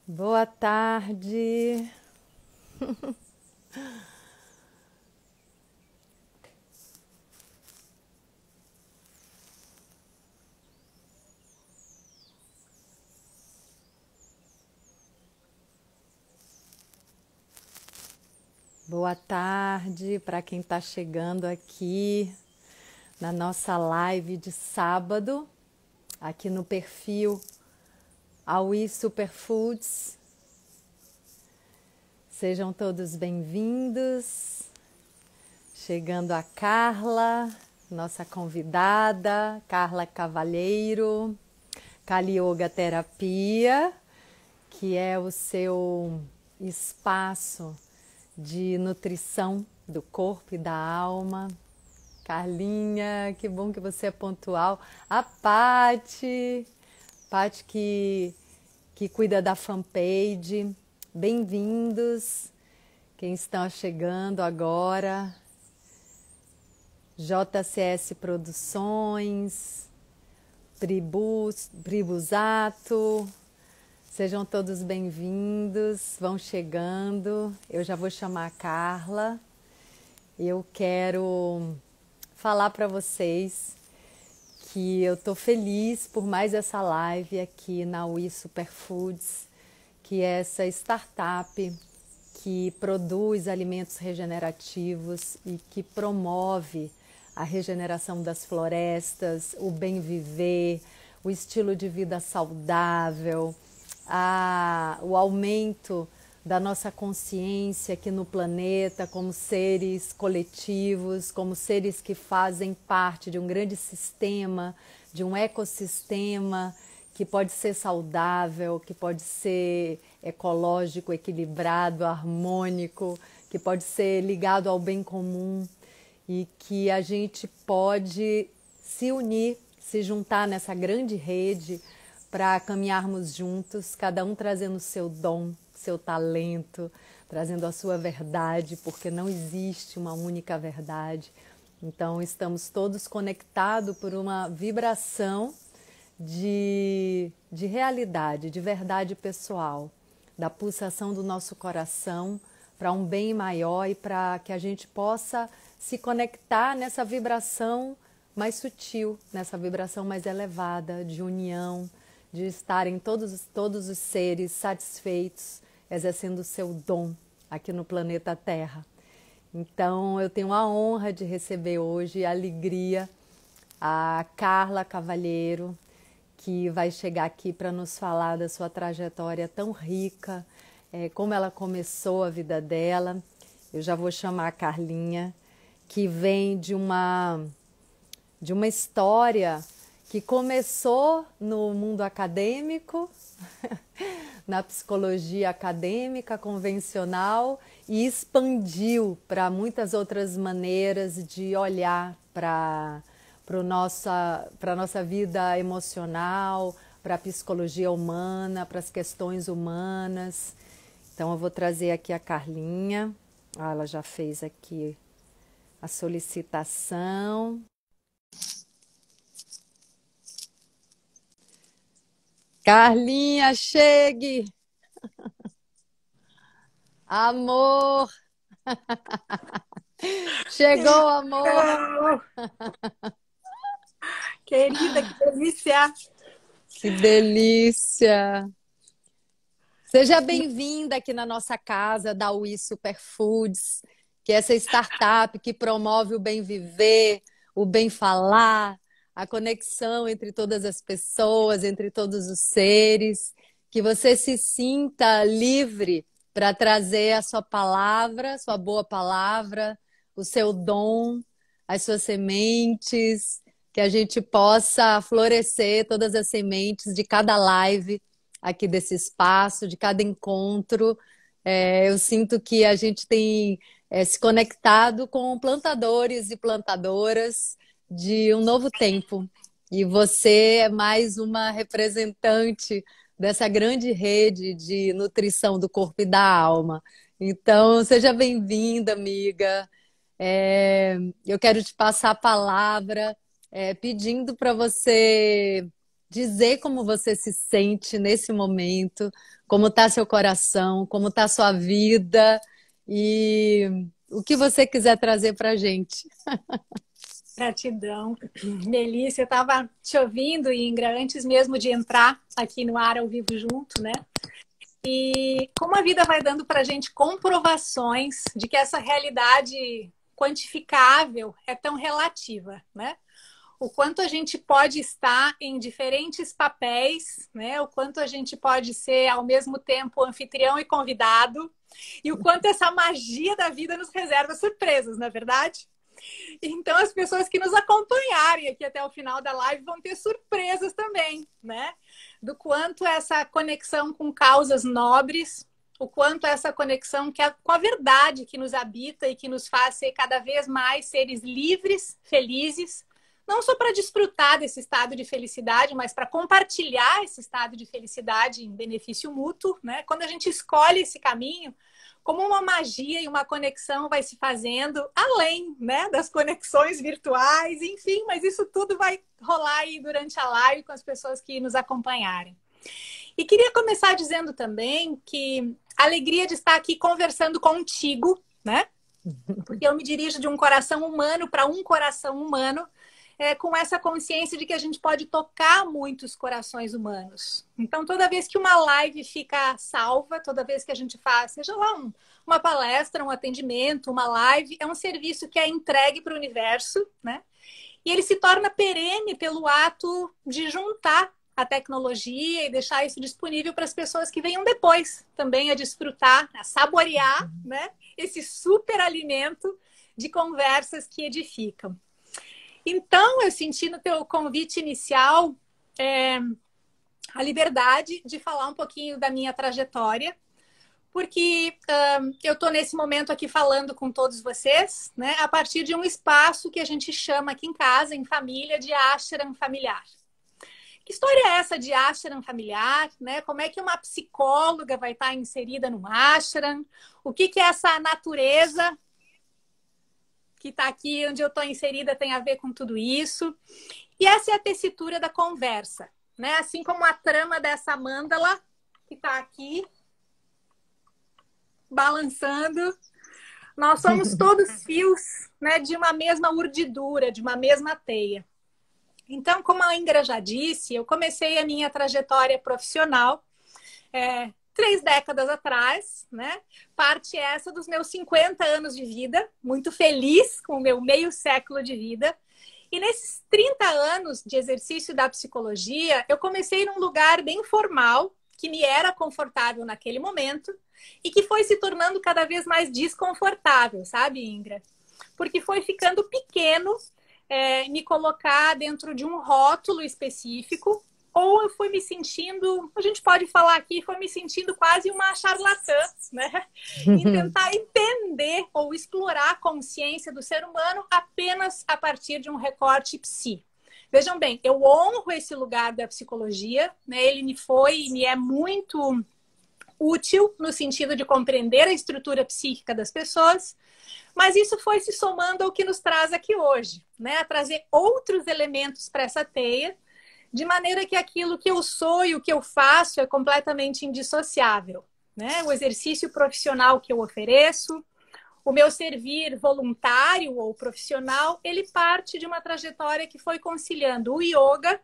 Boa tarde. Boa tarde para quem está chegando aqui na nossa live de sábado, aqui no perfil Aui Superfoods. Sejam todos bem-vindos. Chegando a Carla, nossa convidada, Carla Cavalheiro, Kali Yoga Terapia, que é o seu espaço de nutrição do corpo e da alma. Carlinha, que bom que você é pontual. A Pati que cuida da fanpage. Bem-vindos, quem está chegando agora. JCS Produções, Bribusato, sejam todos bem-vindos, vão chegando. Eu já vou chamar a Carla. Eu quero falar para vocês que eu estou feliz por mais essa live aqui na Aui Superfoods, que é essa startup que produz alimentos regenerativos e que promove a regeneração das florestas, o bem viver, o estilo de vida saudável, o aumento da nossa consciência aqui no planeta como seres coletivos, como seres que fazem parte de um grande sistema, de um ecossistema que pode ser saudável, que pode ser ecológico, equilibrado, harmônico, que pode ser ligado ao bem comum e que a gente pode se unir, se juntar nessa grande rede para caminharmos juntos, cada um trazendo o seu dom, seu talento, trazendo a sua verdade, porque não existe uma única verdade. Então estamos todos conectados por uma vibração de realidade, de verdade pessoal, da pulsação do nosso coração para um bem maior e para que a gente possa se conectar nessa vibração mais sutil, nessa vibração mais elevada de união, de estarem todos os seres satisfeitos, exercendo o seu dom aqui no planeta Terra. Então eu tenho a honra de receber hoje a alegria a Carla Cavalheiro, que vai chegar aqui para nos falar da sua trajetória tão rica, como ela começou a vida dela. Eu já vou chamar a Carlinha, que vem de uma história que começou no mundo acadêmico, na psicologia acadêmica convencional e expandiu para muitas outras maneiras de olhar para a nossa vida emocional, para a psicologia humana, para as questões humanas. Então eu vou trazer aqui a Carlinha. Ela já fez aqui a solicitação. Carlinha, chegue! Amor! Chegou, amor! Querida, que delícia! Que delícia! Seja bem-vinda aqui na nossa casa da Aui Superfoods, que é essa startup que promove o bem viver, o bem falar, a conexão entre todas as pessoas, entre todos os seres, que você se sinta livre para trazer a sua palavra, sua boa palavra, o seu dom, as suas sementes, que a gente possa florescer todas as sementes de cada live aqui desse espaço, de cada encontro. Eu sinto que a gente tem se conectado com plantadores e plantadoras de um novo tempo. E você é mais uma representante dessa grande rede de nutrição do corpo e da alma. Então, seja bem-vinda, amiga. Eu quero te passar a palavra, pedindo para você dizer como você se sente nesse momento, como está seu coração, como está sua vida e o que você quiser trazer para a gente. Gratidão. Melissa, eu estava te ouvindo, Ingra, antes mesmo de entrar aqui no ar ao vivo junto, né? E como a vida vai dando para a gente comprovações de que essa realidade quantificável é tão relativa, né? O quanto a gente pode estar em diferentes papéis, né? O quanto a gente pode ser ao mesmo tempo anfitrião e convidado, e o quanto essa magia da vida nos reserva surpresas, não é verdade? Então, as pessoas que nos acompanharem aqui até o final da live vão ter surpresas também, né? Do quanto essa conexão com causas nobres, o quanto essa conexão com a verdade que nos habita e que nos faz ser cada vez mais seres livres, felizes, não só para desfrutar desse estado de felicidade, mas para compartilhar esse estado de felicidade em benefício mútuo, né? Quando a gente escolhe esse caminho, como uma magia e uma conexão vai se fazendo além, né, das conexões virtuais, enfim, mas isso tudo vai rolar aí durante a live com as pessoas que nos acompanharem. E queria começar dizendo também que a alegria de estar aqui conversando contigo, né? Porque eu me dirijo de um coração humano para um coração humano, com essa consciência de que a gente pode tocar muitos corações humanos. Então, toda vez que uma live fica salva, toda vez que a gente faz, seja lá uma palestra, um atendimento, uma live, é um serviço que é entregue para o universo, né? E ele se torna perene pelo ato de juntar a tecnologia e deixar isso disponível para as pessoas que venham depois também a desfrutar, a saborear, né, esse super alimento de conversas que edificam. Então, eu senti no teu convite inicial a liberdade de falar um pouquinho da minha trajetória, porque eu estou nesse momento aqui falando com todos vocês, né, a partir de um espaço que a gente chama aqui em casa, em família, de ashram familiar. Que história é essa de ashram familiar, né? Como é que uma psicóloga vai estar inserida num ashram? O que é essa natureza que está aqui onde eu estou inserida tem a ver com tudo isso? E essa é a tessitura da conversa, né? Assim como a trama dessa mândala que está aqui balançando, nós somos todos fios, né, de uma mesma urdidura, de uma mesma teia. Então, como a Ingra já disse, eu comecei a minha trajetória profissional 3 décadas atrás, né? Parte essa dos meus 50 anos de vida, muito feliz com o meu meio século de vida. E nesses 30 anos de exercício da psicologia, eu comecei num lugar bem formal, que me era confortável naquele momento, e que foi se tornando cada vez mais desconfortável, sabe, Ingra? Porque foi ficando pequeno me colocar dentro de um rótulo específico, ou eu fui me sentindo, a gente pode falar aqui, foi me sentindo quase uma charlatã, né? Em tentar entender ou explorar a consciência do ser humano apenas a partir de um recorte psi. Vejam bem, eu honro esse lugar da psicologia, né? Ele me é muito útil no sentido de compreender a estrutura psíquica das pessoas, mas isso foi se somando ao que nos traz aqui hoje, né? A trazer outros elementos para essa teia, de maneira que aquilo que eu sou e o que eu faço é completamente indissociável, né? O exercício profissional que eu ofereço, o meu servir voluntário ou profissional, ele parte de uma trajetória que foi conciliando o yoga.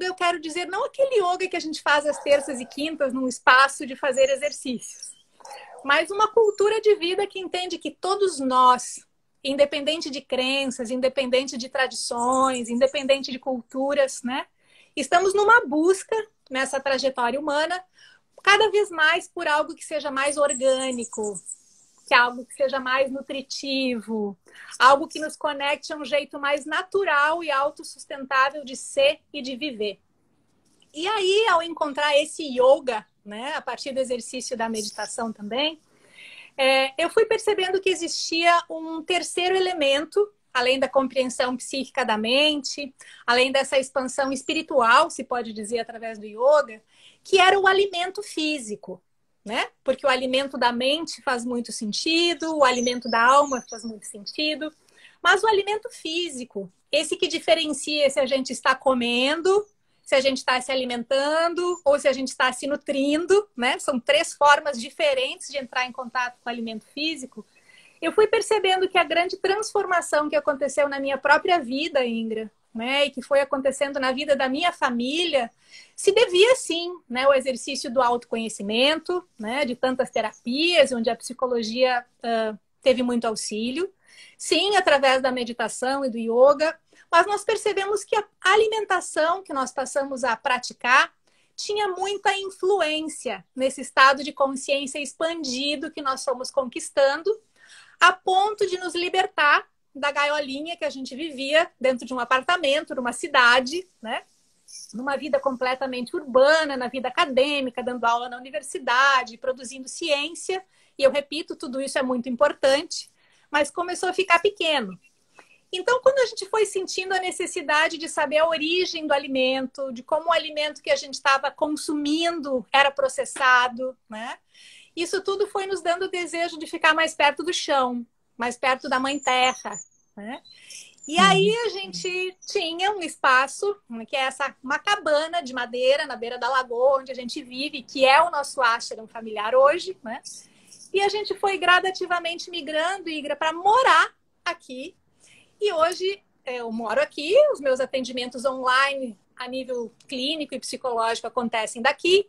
Eu quero dizer, não aquele yoga que a gente faz às terças e quintas num espaço de fazer exercícios, mas uma cultura de vida que entende que todos nós, independente de crenças, independente de tradições, independente de culturas, né, estamos numa busca nessa trajetória humana cada vez mais por algo que seja mais orgânico, que é algo que seja mais nutritivo, algo que nos conecte a um jeito mais natural e autossustentável de ser e de viver. E aí, ao encontrar esse yoga, né, a partir do exercício da meditação também, eu fui percebendo que existia um terceiro elemento, além da compreensão psíquica da mente, além dessa expansão espiritual, se pode dizer, através do yoga, que era o alimento físico, né? Porque o alimento da mente faz muito sentido, o alimento da alma faz muito sentido, mas o alimento físico, esse que diferencia se a gente está comendo, se a gente está se alimentando ou se a gente está se nutrindo, né? São 3 formas diferentes de entrar em contato com o alimento físico. Eu fui percebendo que a grande transformação que aconteceu na minha própria vida, Ingra, né, e que foi acontecendo na vida da minha família, se devia sim, né, ao exercício do autoconhecimento, né, de tantas terapias, onde a psicologia teve muito auxílio, sim, através da meditação e do yoga, mas nós percebemos que a alimentação que nós passamos a praticar tinha muita influência nesse estado de consciência expandido que nós fomos conquistando, a ponto de nos libertar da gaiolinha que a gente vivia dentro de um apartamento, numa cidade, né? Numa vida completamente urbana, na vida acadêmica, dando aula na universidade, produzindo ciência. E eu repito, tudo isso é muito importante, mas começou a ficar pequeno. Então, quando a gente foi sentindo a necessidade de saber a origem do alimento, de como o alimento que a gente estava consumindo era processado, né? Isso tudo foi nos dando o desejo de ficar mais perto do chão, mais perto da mãe terra, né? E aí a gente tinha um espaço, que é uma cabana de madeira na beira da lagoa, onde a gente vive, que é o nosso ashram familiar hoje, né? E a gente foi gradativamente migrando, Igra, para morar aqui. E hoje eu moro aqui, os meus atendimentos online a nível clínico e psicológico acontecem daqui.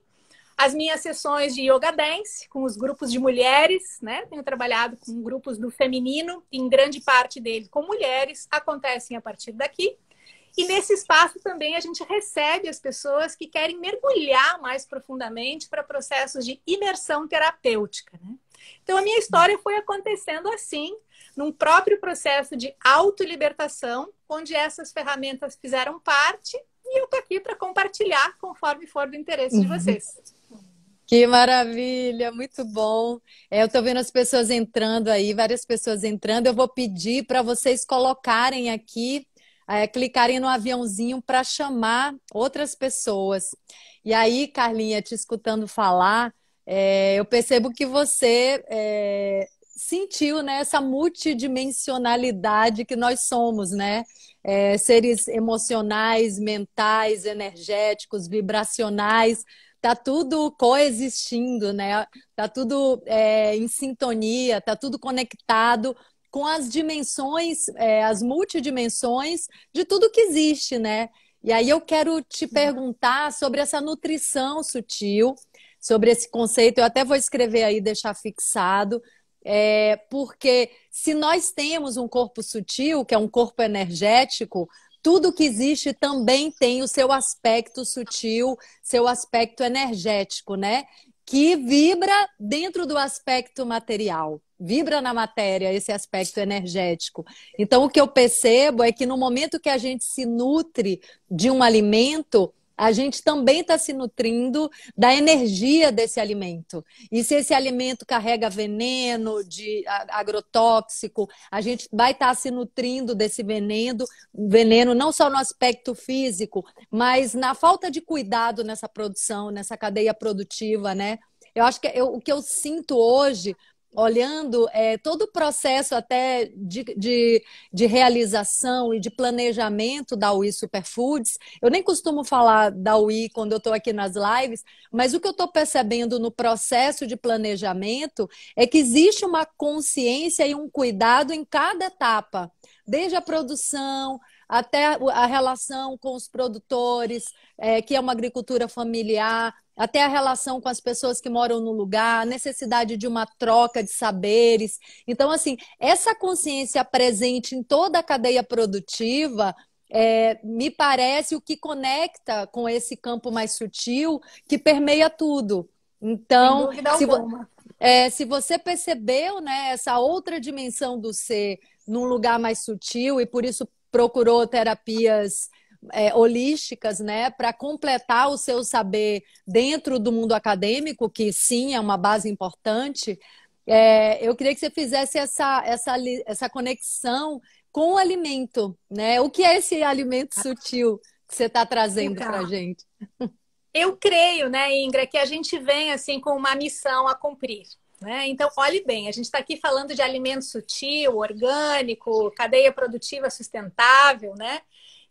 As minhas sessões de yoga dance com os grupos de mulheres, né? Tenho trabalhado com grupos do feminino, em grande parte deles com mulheres, acontecem a partir daqui. E nesse espaço também a gente recebe as pessoas que querem mergulhar mais profundamente para processos de imersão terapêutica, né? Então a minha história foi acontecendo assim, num próprio processo de autolibertação, onde essas ferramentas fizeram parte, e eu tô aqui para compartilhar conforme for do interesse de vocês. Que maravilha, muito bom. Eu estou vendo as pessoas entrando aí, várias pessoas entrando. Eu vou pedir para vocês colocarem aqui, clicarem no aviãozinho para chamar outras pessoas. E aí, Carlinha, te escutando falar, eu percebo que você sentiu, né, essa multidimensionalidade que nós somos, né? Seres emocionais, mentais, energéticos, vibracionais. Tá tudo coexistindo, né? Tá tudo em sintonia, tá tudo conectado com as dimensões, as multidimensões de tudo que existe, né? E aí eu quero te perguntar sobre essa nutrição sutil, sobre esse conceito. Eu até vou escrever aí, deixar fixado, porque se nós temos um corpo sutil, que é um corpo energético, tudo que existe também tem o seu aspecto sutil, seu aspecto energético, né? Que vibra dentro do aspecto material, vibra na matéria esse aspecto energético. Então, o que eu percebo é que no momento que a gente se nutre de um alimento, a gente também está se nutrindo da energia desse alimento. E se esse alimento carrega veneno, de agrotóxico, a gente vai estar se nutrindo desse veneno não só no aspecto físico, mas na falta de cuidado nessa produção, nessa cadeia produtiva, né? Eu acho que o que eu sinto hoje, olhando todo o processo até de realização e de planejamento da UI Superfoods. Eu nem costumo falar da UI quando eu estou aqui nas lives, mas o que eu estou percebendo no processo de planejamento é que existe uma consciência e um cuidado em cada etapa, desde a produção até a relação com os produtores, que é uma agricultura familiar, até a relação com as pessoas que moram no lugar, a necessidade de uma troca de saberes. Então, assim, essa consciência presente em toda a cadeia produtiva me parece o que conecta com esse campo mais sutil que permeia tudo. Então, sem dúvida alguma. Se você percebeu, né, essa outra dimensão do ser num lugar mais sutil e por isso procurou terapias holísticas, né, para completar o seu saber dentro do mundo acadêmico, que sim, é uma base importante, eu queria que você fizesse essa conexão com o alimento, né? O que é esse alimento sutil que você está trazendo para a gente? Eu creio, né, Ingra, que a gente vem assim com uma missão a cumprir. né? Então, olhe bem, a gente está aqui falando de alimento sutil, orgânico, cadeia produtiva sustentável, né?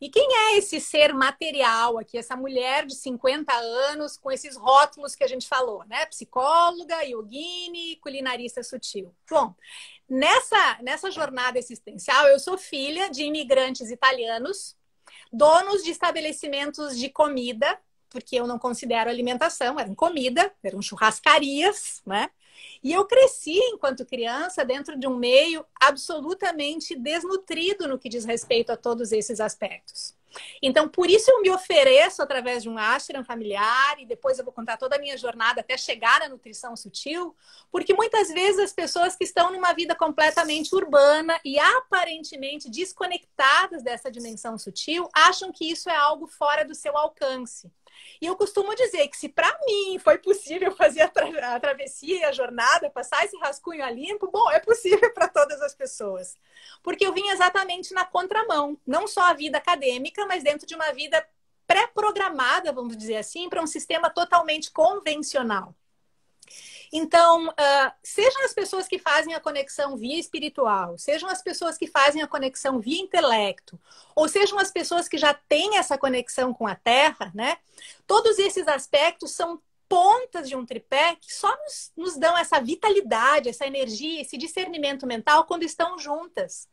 E quem é esse ser material aqui, essa mulher de 50 anos com esses rótulos que a gente falou, né? Psicóloga, yogini, culinarista sutil. Bom, nessa jornada existencial, eu sou filha de imigrantes italianos, donos de estabelecimentos de comida, porque eu não considero alimentação, eram comida, eram churrascarias, né? E eu cresci, enquanto criança, dentro de um meio absolutamente desnutrido no que diz respeito a todos esses aspectos. Então, por isso eu me ofereço através de um ashram familiar, e depois eu vou contar toda a minha jornada até chegar à nutrição sutil, porque muitas vezes as pessoas que estão numa vida completamente urbana e aparentemente desconectadas dessa dimensão sutil, acham que isso é algo fora do seu alcance. E eu costumo dizer que se para mim foi possível fazer a travessia e a jornada, passar esse rascunho a limpo, bom, é possível para todas as pessoas. Porque eu vim exatamente na contramão, não só a vida acadêmica, mas dentro de uma vida pré-programada, vamos dizer assim, para um sistema totalmente convencional. Então, sejam as pessoas que fazem a conexão via espiritual, sejam as pessoas que fazem a conexão via intelecto, ou sejam as pessoas que já têm essa conexão com a Terra, né? Todos esses aspectos são pontas de um tripé que só nos dão essa vitalidade, essa energia, esse discernimento mental quando estão juntas.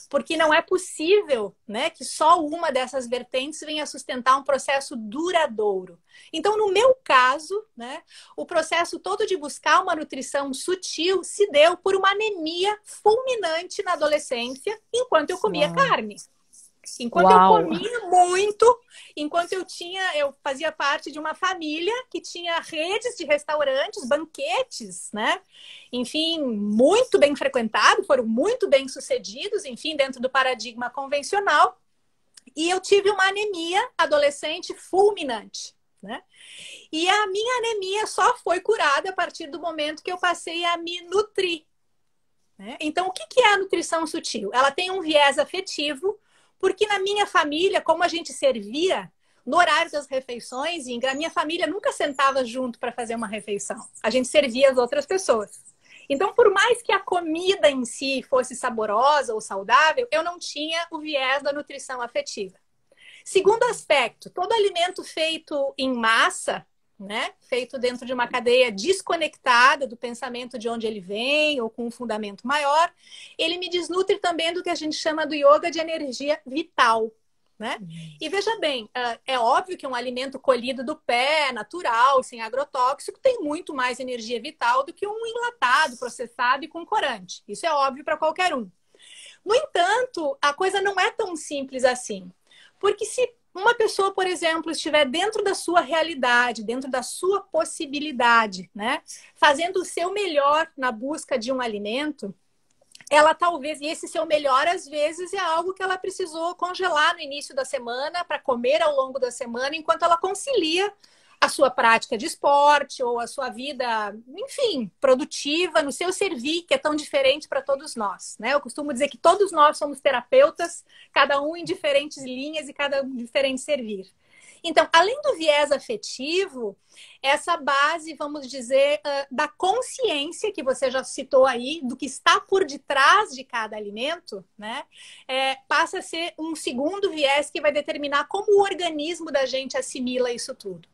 Porque não é possível, né, que só uma dessas vertentes venha sustentar um processo duradouro. Então, no meu caso, né, o processo todo de buscar uma nutrição sutil se deu por uma anemia fulminante na adolescência, enquanto eu comia carne. Enquanto eu comia muito, enquanto eu fazia parte de uma família que tinha redes de restaurantes, banquetes, né? Enfim, muito bem frequentados, foram muito bem sucedidos, enfim, dentro do paradigma convencional. E eu tive uma anemia adolescente fulminante, né? E a minha anemia só foi curada a partir do momento que eu passei a me nutrir, né? Então, o que é a nutrição sutil? Ela tem um viés afetivo, porque na minha família, como a gente servia no horário das refeições, Ingra, a minha família nunca sentava junto para fazer uma refeição. A gente servia as outras pessoas. Então, por mais que a comida em si fosse saborosa ou saudável, eu não tinha o viés da nutrição afetiva. Segundo aspecto, todo alimento feito em massa, né, feito dentro de uma cadeia desconectada do pensamento de onde ele vem ou com um fundamento maior, ele me desnutre também do que a gente chama do yoga de energia vital, né? E veja bem, é óbvio que um alimento colhido do pé, natural, sem agrotóxico, tem muito mais energia vital do que um enlatado, processado e com corante. Isso é óbvio para qualquer um. No entanto, a coisa não é tão simples assim. Porque se uma pessoa, por exemplo, estiver dentro da sua realidade, dentro da sua possibilidade, né, fazendo o seu melhor na busca de um alimento, ela talvez, e esse seu melhor às vezes é algo que ela precisou congelar no início da semana para comer ao longo da semana, enquanto ela concilia a sua prática de esporte ou a sua vida, enfim, produtiva, no seu servir, que é tão diferente para todos nós, né? Eu costumo dizer que todos nós somos terapeutas, cada um em diferentes linhas e cada um em diferente servir. Então, além do viés afetivo, essa base, vamos dizer, da consciência que você já citou aí, do que está por detrás de cada alimento, né? Passa a ser um segundo viés que vai determinar como o organismo da gente assimila isso tudo.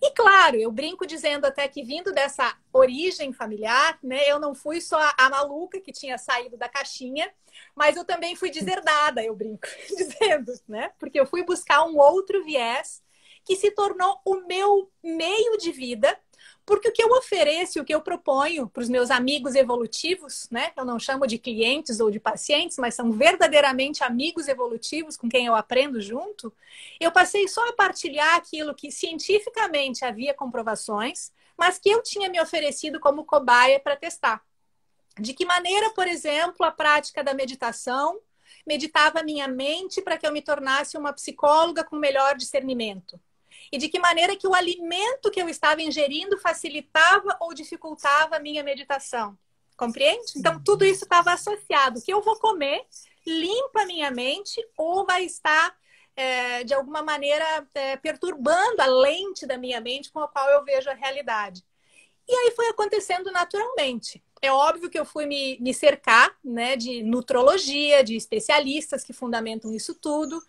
E claro, eu brinco dizendo até que vindo dessa origem familiar, né, eu não fui só a maluca que tinha saído da caixinha, mas eu também fui deserdada, eu brinco dizendo, né? Porque eu fui buscar um outro viés que se tornou o meu meio de vida, porque o que eu ofereço, o que eu proponho para os meus amigos evolutivos, né? Eu não chamo de clientes ou de pacientes, mas são verdadeiramente amigos evolutivos com quem eu aprendo junto. Eu passei só a partilhar aquilo que cientificamente havia comprovações, mas que eu tinha me oferecido como cobaia para testar. De que maneira, por exemplo, a prática da meditação meditava a minha mente para que eu me tornasse uma psicóloga com melhor discernimento. E de que maneira que o alimento que eu estava ingerindo facilitava ou dificultava a minha meditação. Compreende? Então, tudo isso estava associado. O que eu vou comer limpa a minha mente ou vai estar, de alguma maneira, perturbando a lente da minha mente com a qual eu vejo a realidade. E aí foi acontecendo naturalmente. É óbvio que eu fui me cercar, né, de nutrologia, de especialistas que fundamentam isso tudo.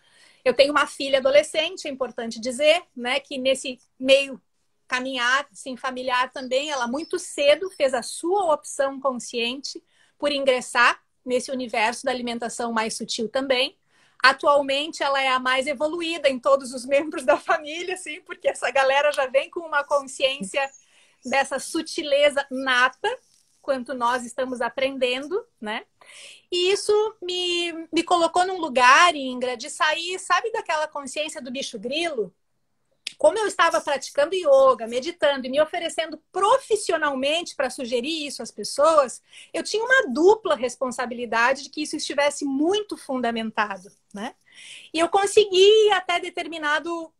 Eu tenho uma filha adolescente, é importante dizer, né, que nesse meio caminhar, assim, familiar também, ela muito cedo fez a sua opção consciente por ingressar nesse universo da alimentação mais sutil também. Atualmente, ela é a mais evoluída em todos os membros da família, assim, porque essa galera já vem com uma consciência dessa sutileza nata, quanto nós estamos aprendendo, né? E isso me colocou num lugar, Ingra, de sair, sabe, daquela consciência do bicho grilo? Como eu estava praticando yoga, meditando e me oferecendo profissionalmente para sugerir isso às pessoas, eu tinha uma dupla responsabilidade de que isso estivesse muito fundamentado, né? E eu consegui até determinado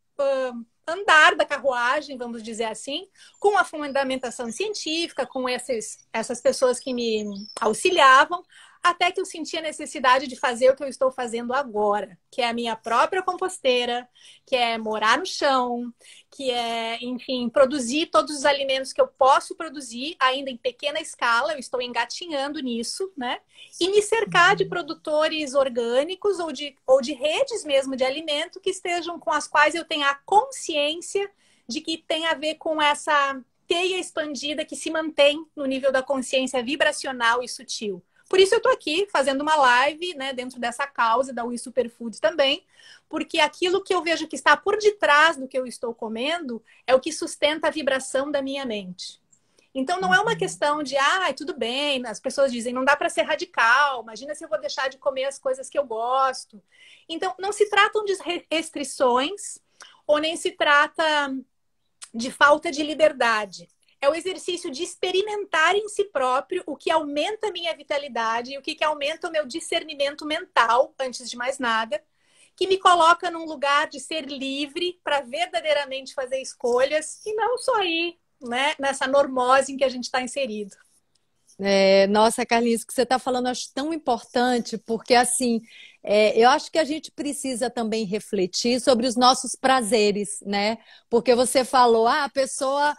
andar da carruagem, vamos dizer assim, com a fundamentação científica, com essas pessoas que me auxiliavam, até que eu senti a necessidade de fazer o que eu estou fazendo agora, que é a minha própria composteira, que é morar no chão, que é, enfim, produzir todos os alimentos que eu posso produzir, ainda em pequena escala, eu estou engatinhando nisso, né? E me cercar de produtores orgânicos ou de redes mesmo de alimento que estejam com as quais eu tenha a consciência de que tem a ver com essa teia expandida que se mantém no nível da consciência vibracional e sutil. Por isso eu estou aqui fazendo uma live, né, dentro dessa causa da We Superfoods também, porque aquilo que eu vejo que está por detrás do que eu estou comendo é o que sustenta a vibração da minha mente. Então não é uma questão de, tudo bem, as pessoas dizem, não dá para ser radical, imagina se eu vou deixar de comer as coisas que eu gosto. Então não se tratam de restrições ou nem se trata de falta de liberdade. É o exercício de experimentar em si próprio o que aumenta a minha vitalidade e o que aumenta o meu discernimento mental, antes de mais nada, que me coloca num lugar de ser livre para verdadeiramente fazer escolhas e não só ir, né, nessa normose em que a gente está inserido. Nossa, Carlinhos, o que você está falando eu acho tão importante, porque assim, eu acho que a gente precisa também refletir sobre os nossos prazeres, né? Porque você falou, a pessoa,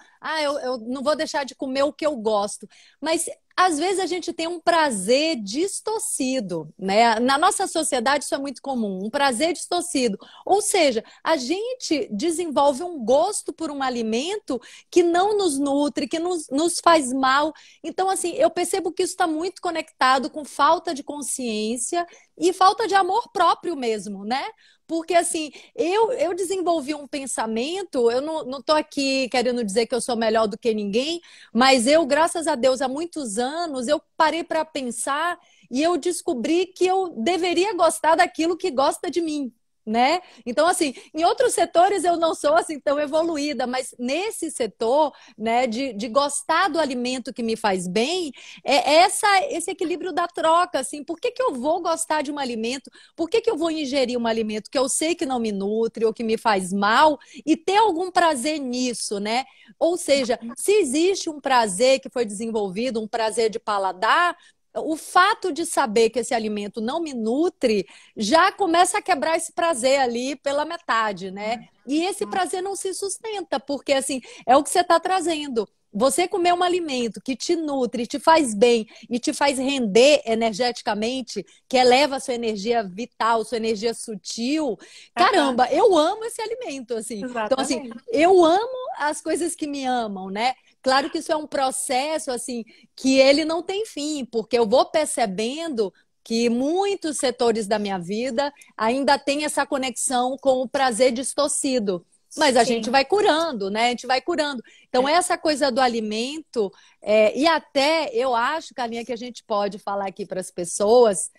eu não vou deixar de comer o que eu gosto. Mas às vezes a gente tem um prazer distorcido, né? Na nossa sociedade isso é muito comum, um prazer distorcido. Ou seja, a gente desenvolve um gosto por um alimento que não nos nutre, que nos faz mal. Então, assim, eu percebo que isso está muito conectado com falta de consciência e falta de amor próprio mesmo, né? Porque, assim, eu desenvolvi um pensamento, eu não estou aqui querendo dizer que eu sou melhor do que ninguém, mas eu, graças a Deus, há muitos anos, eu parei para pensar e eu descobri que eu deveria gostar daquilo que gosta de mim. Né? Então, assim, em outros setores eu não sou assim tão evoluída, mas nesse setor, né, de gostar do alimento que me faz bem, esse equilíbrio da troca, assim, por que eu vou gostar de um alimento? Por que eu vou ingerir um alimento que eu sei que não me nutre ou que me faz mal e ter algum prazer nisso, né? Ou seja, se existe um prazer que foi desenvolvido, um prazer de paladar, o fato de saber que esse alimento não me nutre já começa a quebrar esse prazer ali pela metade, né? E esse prazer não se sustenta, porque assim, é o que você está trazendo. Você comer um alimento que te nutre, te faz bem e te faz render energeticamente, que eleva a sua energia vital, sua energia sutil. Caramba, eu amo esse alimento, assim. Então, assim, eu amo as coisas que me amam, né? Claro que isso é um processo, assim, que ele não tem fim, porque eu vou percebendo que muitos setores da minha vida ainda tem essa conexão com o prazer distorcido. Mas a gente vai curando, né? A gente vai curando. Então, essa coisa do alimento, e até eu acho, Carlinha, que a gente pode falar aqui para as pessoas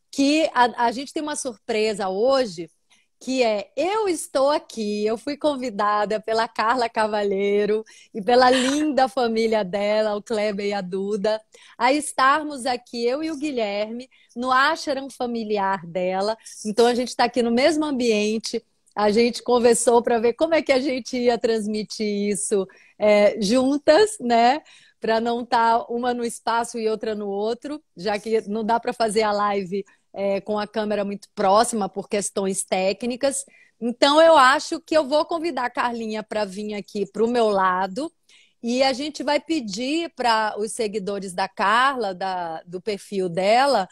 que a gente tem uma surpresa hoje, que eu estou aqui, eu fui convidada pela Carla Cavalheiro e pela linda família dela, o Kleber e a Duda, a estarmos aqui, eu e o Guilherme, no ashram familiar dela. Então, a gente está aqui no mesmo ambiente, a gente conversou para ver como é que a gente ia transmitir isso juntas, né? Para não estar uma no espaço e outra no outro, já que não dá para fazer a live com a câmera muito próxima por questões técnicas. Então, eu acho que eu vou convidar a Carlinha para vir aqui para o meu lado E a gente vai pedir para os seguidores da Carla, do perfil dela,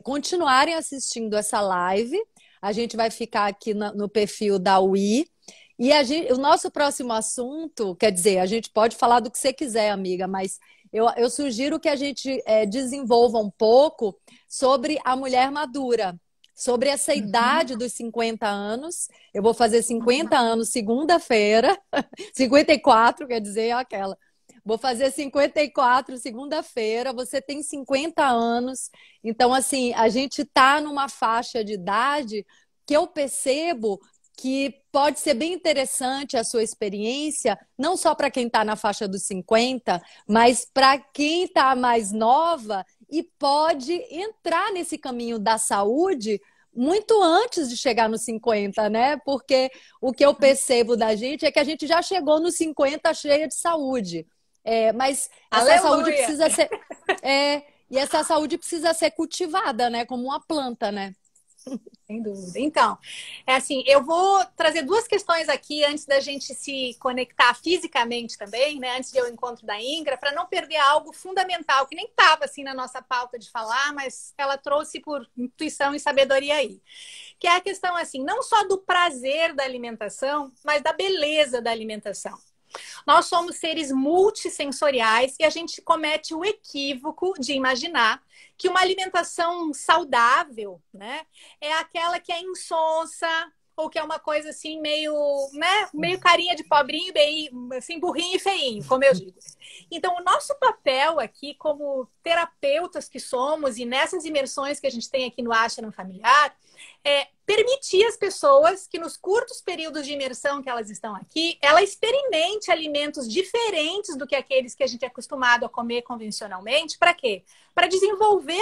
continuarem assistindo essa live. A gente vai ficar aqui no perfil da UI. E o nosso próximo assunto, quer dizer, a gente pode falar do que você quiser, amiga, mas eu sugiro que a gente desenvolva um pouco sobre a mulher madura, sobre essa idade dos 50 anos. Eu vou fazer 50 anos segunda-feira, 54, quer dizer, aquela. Vou fazer 54 segunda-feira, você tem 50 anos. Então, assim, a gente está numa faixa de idade que eu percebo que pode ser bem interessante a sua experiência, não só para quem está na faixa dos 50, mas para quem está mais nova e pode entrar nesse caminho da saúde muito antes de chegar nos 50, né? Porque o que eu percebo da gente é que a gente já chegou nos 50 cheia de saúde. Mas essa saúde precisa ser... e essa saúde precisa ser cultivada, né? Como uma planta, né? Sem dúvida. Então, assim, eu vou trazer duas questões aqui antes da gente se conectar fisicamente também, né? Antes de eu encontro da Ingra, para não perder algo fundamental, que nem estava assim na nossa pauta de falar, mas ela trouxe por intuição e sabedoria aí. Que é a questão, assim, não só do prazer da alimentação, mas da beleza da alimentação. Nós somos seres multissensoriais e a gente comete o equívoco de imaginar que uma alimentação saudável, né, é aquela que é insonsa ou que é uma coisa assim meio, né, meio carinha de pobrinho, bem, assim, burrinho e feinho, como eu digo. Então, o nosso papel aqui como terapeutas que somos e nessas imersões que a gente tem aqui no Ashram Familiar é permitir às pessoas que nos curtos períodos de imersão que elas estão aqui, ela experimente alimentos diferentes do que aqueles que a gente é acostumado a comer convencionalmente. Para quê? Para desenvolver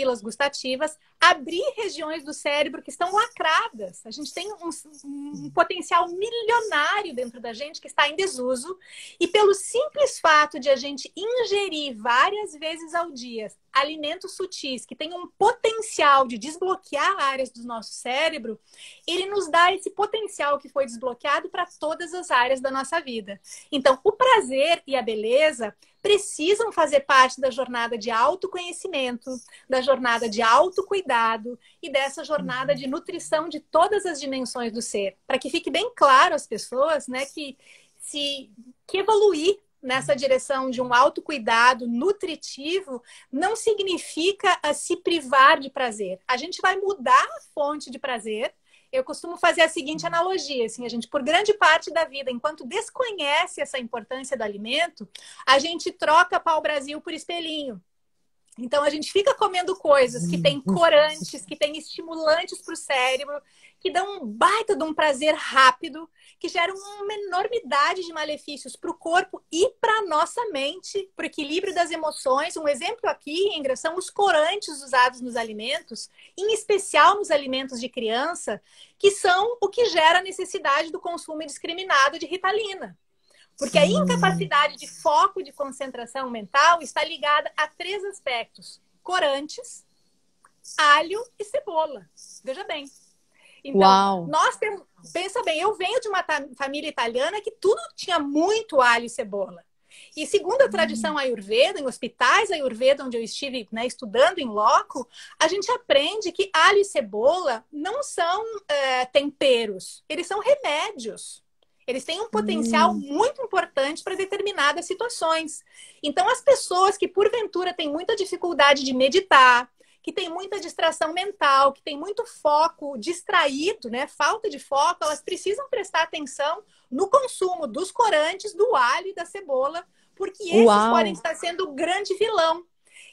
as gustativas, abrir regiões do cérebro que estão lacradas. A gente tem um potencial milionário dentro da gente que está em desuso. E pelo simples fato de a gente ingerir várias vezes ao dia alimentos sutis que têm um potencial de desbloquear áreas do nosso cérebro, ele nos dá esse potencial que foi desbloqueado para todas as áreas da nossa vida. Então, o prazer e a beleza precisam fazer parte da jornada de autoconhecimento, da jornada de autocuidado e dessa jornada de nutrição de todas as dimensões do ser. Para que fique bem claro às pessoas, né, que evoluir nessa direção de um autocuidado nutritivo não significa se privar de prazer. A gente vai mudar a fonte de prazer. Eu costumo fazer a seguinte analogia, assim, a gente, por grande parte da vida, enquanto desconhece essa importância do alimento, a gente troca pau-brasil por espelhinho. Então, a gente fica comendo coisas que têm corantes, que têm estimulantes para o cérebro, que dão um baita de um prazer rápido, que geram uma enormidade de malefícios para o corpo e para a nossa mente, para o equilíbrio das emoções. Um exemplo aqui, Ingra, são os corantes usados nos alimentos, em especial nos alimentos de criança, que são o que gera a necessidade do consumo indiscriminado de Ritalina. Porque a incapacidade de foco, de concentração mental está ligada a 3 aspectos: corantes, alho e cebola. Veja bem. Então, Uau. nós temos... Pensa bem, eu venho de uma família italiana que tudo tinha muito alho e cebola. E segundo a tradição Ayurveda, em hospitais Ayurveda, onde eu estive, né, estudando em loco, a gente aprende que alho e cebola não são temperos, eles são remédios. Eles têm um potencial muito importante para determinadas situações. Então, as pessoas que, porventura, têm muita dificuldade de meditar, que têm muita distração mental, que têm muito foco distraído, né? Falta de foco, elas precisam prestar atenção no consumo dos corantes, do alho e da cebola, porque esses podem estar sendo o grande vilão.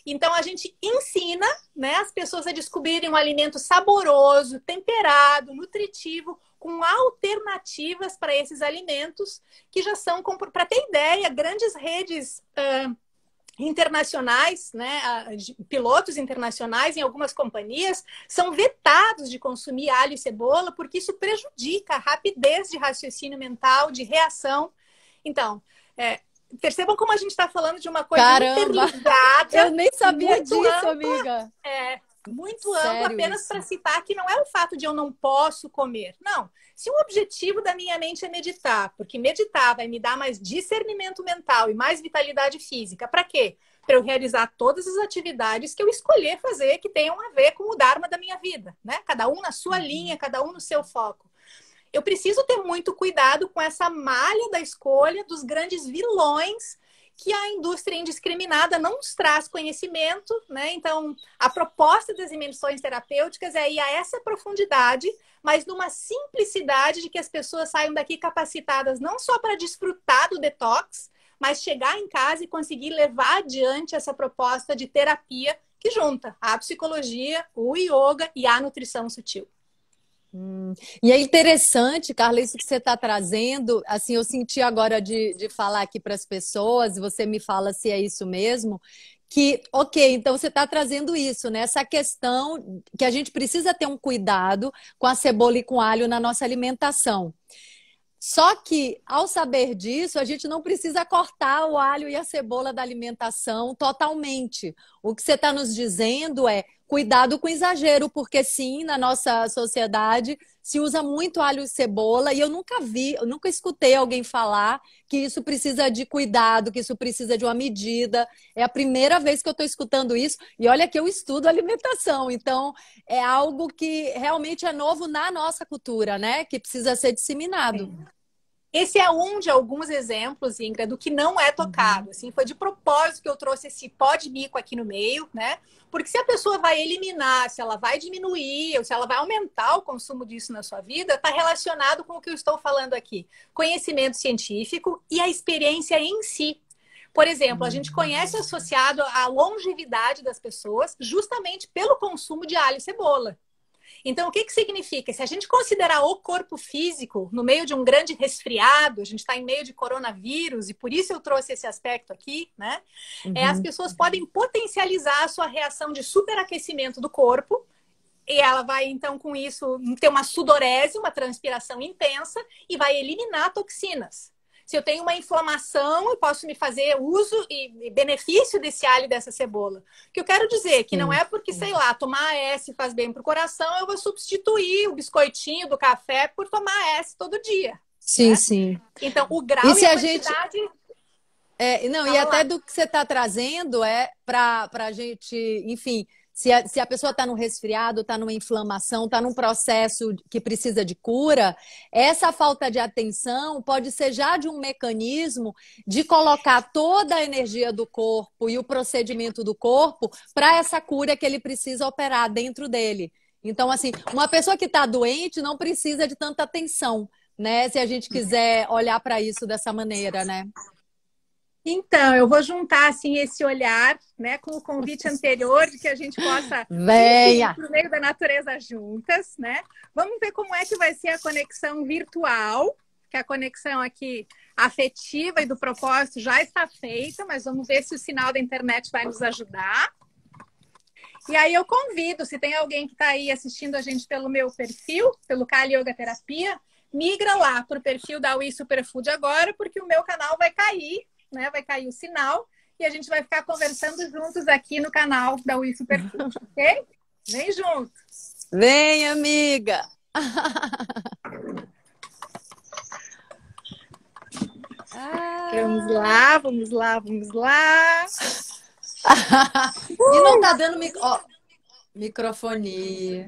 Então, a gente ensina, né, as pessoas a descobrirem um alimento saboroso, temperado, nutritivo, com alternativas para esses alimentos, que já são, para ter ideia, grandes redes internacionais, né, pilotos internacionais em algumas companhias, são vetados de consumir alho e cebola, porque isso prejudica a rapidez de raciocínio mental, de reação. Percebam como a gente está falando de uma coisa interligada. Eu nem sabia disso, ampla, amiga. muito amplo, Sério apenas isso? para citar que não é o fato de eu não posso comer. Não. Se o objetivo da minha mente é meditar, porque meditar vai me dar mais discernimento mental e mais vitalidade física, para quê? Para eu realizar todas as atividades que eu escolher fazer que tenham a ver com o Dharma da minha vida, né? Cada um na sua linha, cada um no seu foco. Eu preciso ter muito cuidado com essa malha da escolha dos grandes vilões que a indústria indiscriminada não nos traz conhecimento, né? Então, a proposta das dimensões terapêuticas é ir a essa profundidade, mas numa simplicidade de que as pessoas saiam daqui capacitadas não só para desfrutar do detox, mas chegar em casa e conseguir levar adiante essa proposta de terapia que junta a psicologia, o yoga e a nutrição sutil. E é interessante, Carla, isso que você está trazendo. Assim, eu senti agora de falar aqui para as pessoas, e você me fala se é isso mesmo, que, ok, então você está trazendo isso, né? Essa questão que a gente precisa ter um cuidado com a cebola e com alho na nossa alimentação. Só que, ao saber disso, a gente não precisa cortar o alho e a cebola da alimentação totalmente. O que você está nos dizendo é cuidado com exagero, porque sim, na nossa sociedade se usa muito alho e cebola, e eu nunca escutei alguém falar que isso precisa de cuidado, que isso precisa de uma medida. É a primeira vez que eu estou escutando isso, e olha que eu estudo alimentação, então é algo que realmente é novo na nossa cultura, né? Que precisa ser disseminado. Sim. Esse é um de alguns exemplos, Ingrid, do que não é tocado. Assim, foi de propósito que eu trouxe esse pó de mico aqui no meio, né? Porque se a pessoa vai eliminar, se ela vai diminuir, ou se ela vai aumentar o consumo disso na sua vida, está relacionado com o que eu estou falando aqui. Conhecimento científico e a experiência em si. Por exemplo, a gente conhece associado a longevidade das pessoas justamente pelo consumo de alho e cebola. Então, o que significa? Se a gente considerar o corpo físico no meio de um grande resfriado, a gente está em meio de coronavírus, e por isso eu trouxe esse aspecto aqui, né? As pessoas podem potencializar a sua reação de superaquecimento do corpo, e ela vai, então, com isso, ter uma sudorese, uma transpiração intensa, e vai eliminar toxinas. Se eu tenho uma inflamação, eu posso me fazer uso e benefício desse alho e dessa cebola. O que eu quero dizer é que não é porque, sei lá, tomar AS faz bem para o coração, eu vou substituir o biscoitinho do café por tomar AS todo dia. Sim, né? sim. Então, o grau e a quantidade... Não, e até do que você está trazendo é para a gente, enfim, se a pessoa está num resfriado, está numa inflamação, está num processo que precisa de cura, essa falta de atenção pode ser já de um mecanismo de colocar toda a energia do corpo e o procedimento do corpo para essa cura que ele precisa operar dentro dele. Então, assim, uma pessoa que está doente não precisa de tanta atenção, né? Se a gente quiser olhar para isso dessa maneira, né? Então, eu vou juntar assim esse olhar, né, com o convite anterior de que a gente possa ir para o meio da natureza juntas, né? Vamos ver como é que vai ser a conexão virtual, que a conexão aqui afetiva e do propósito já está feita, mas vamos ver se o sinal da internet vai nos ajudar. E aí eu convido, se tem alguém que está aí assistindo a gente pelo meu perfil, pelo Kali Yoga Terapia, migra lá para o perfil da We Superfood agora, porque o meu canal vai cair, né? Vai cair o sinal e a gente vai ficar conversando juntos aqui no canal da We Superfood, ok? Vem junto! Vem, amiga! Vamos lá, vamos lá, vamos lá! E não tá dando microfonia.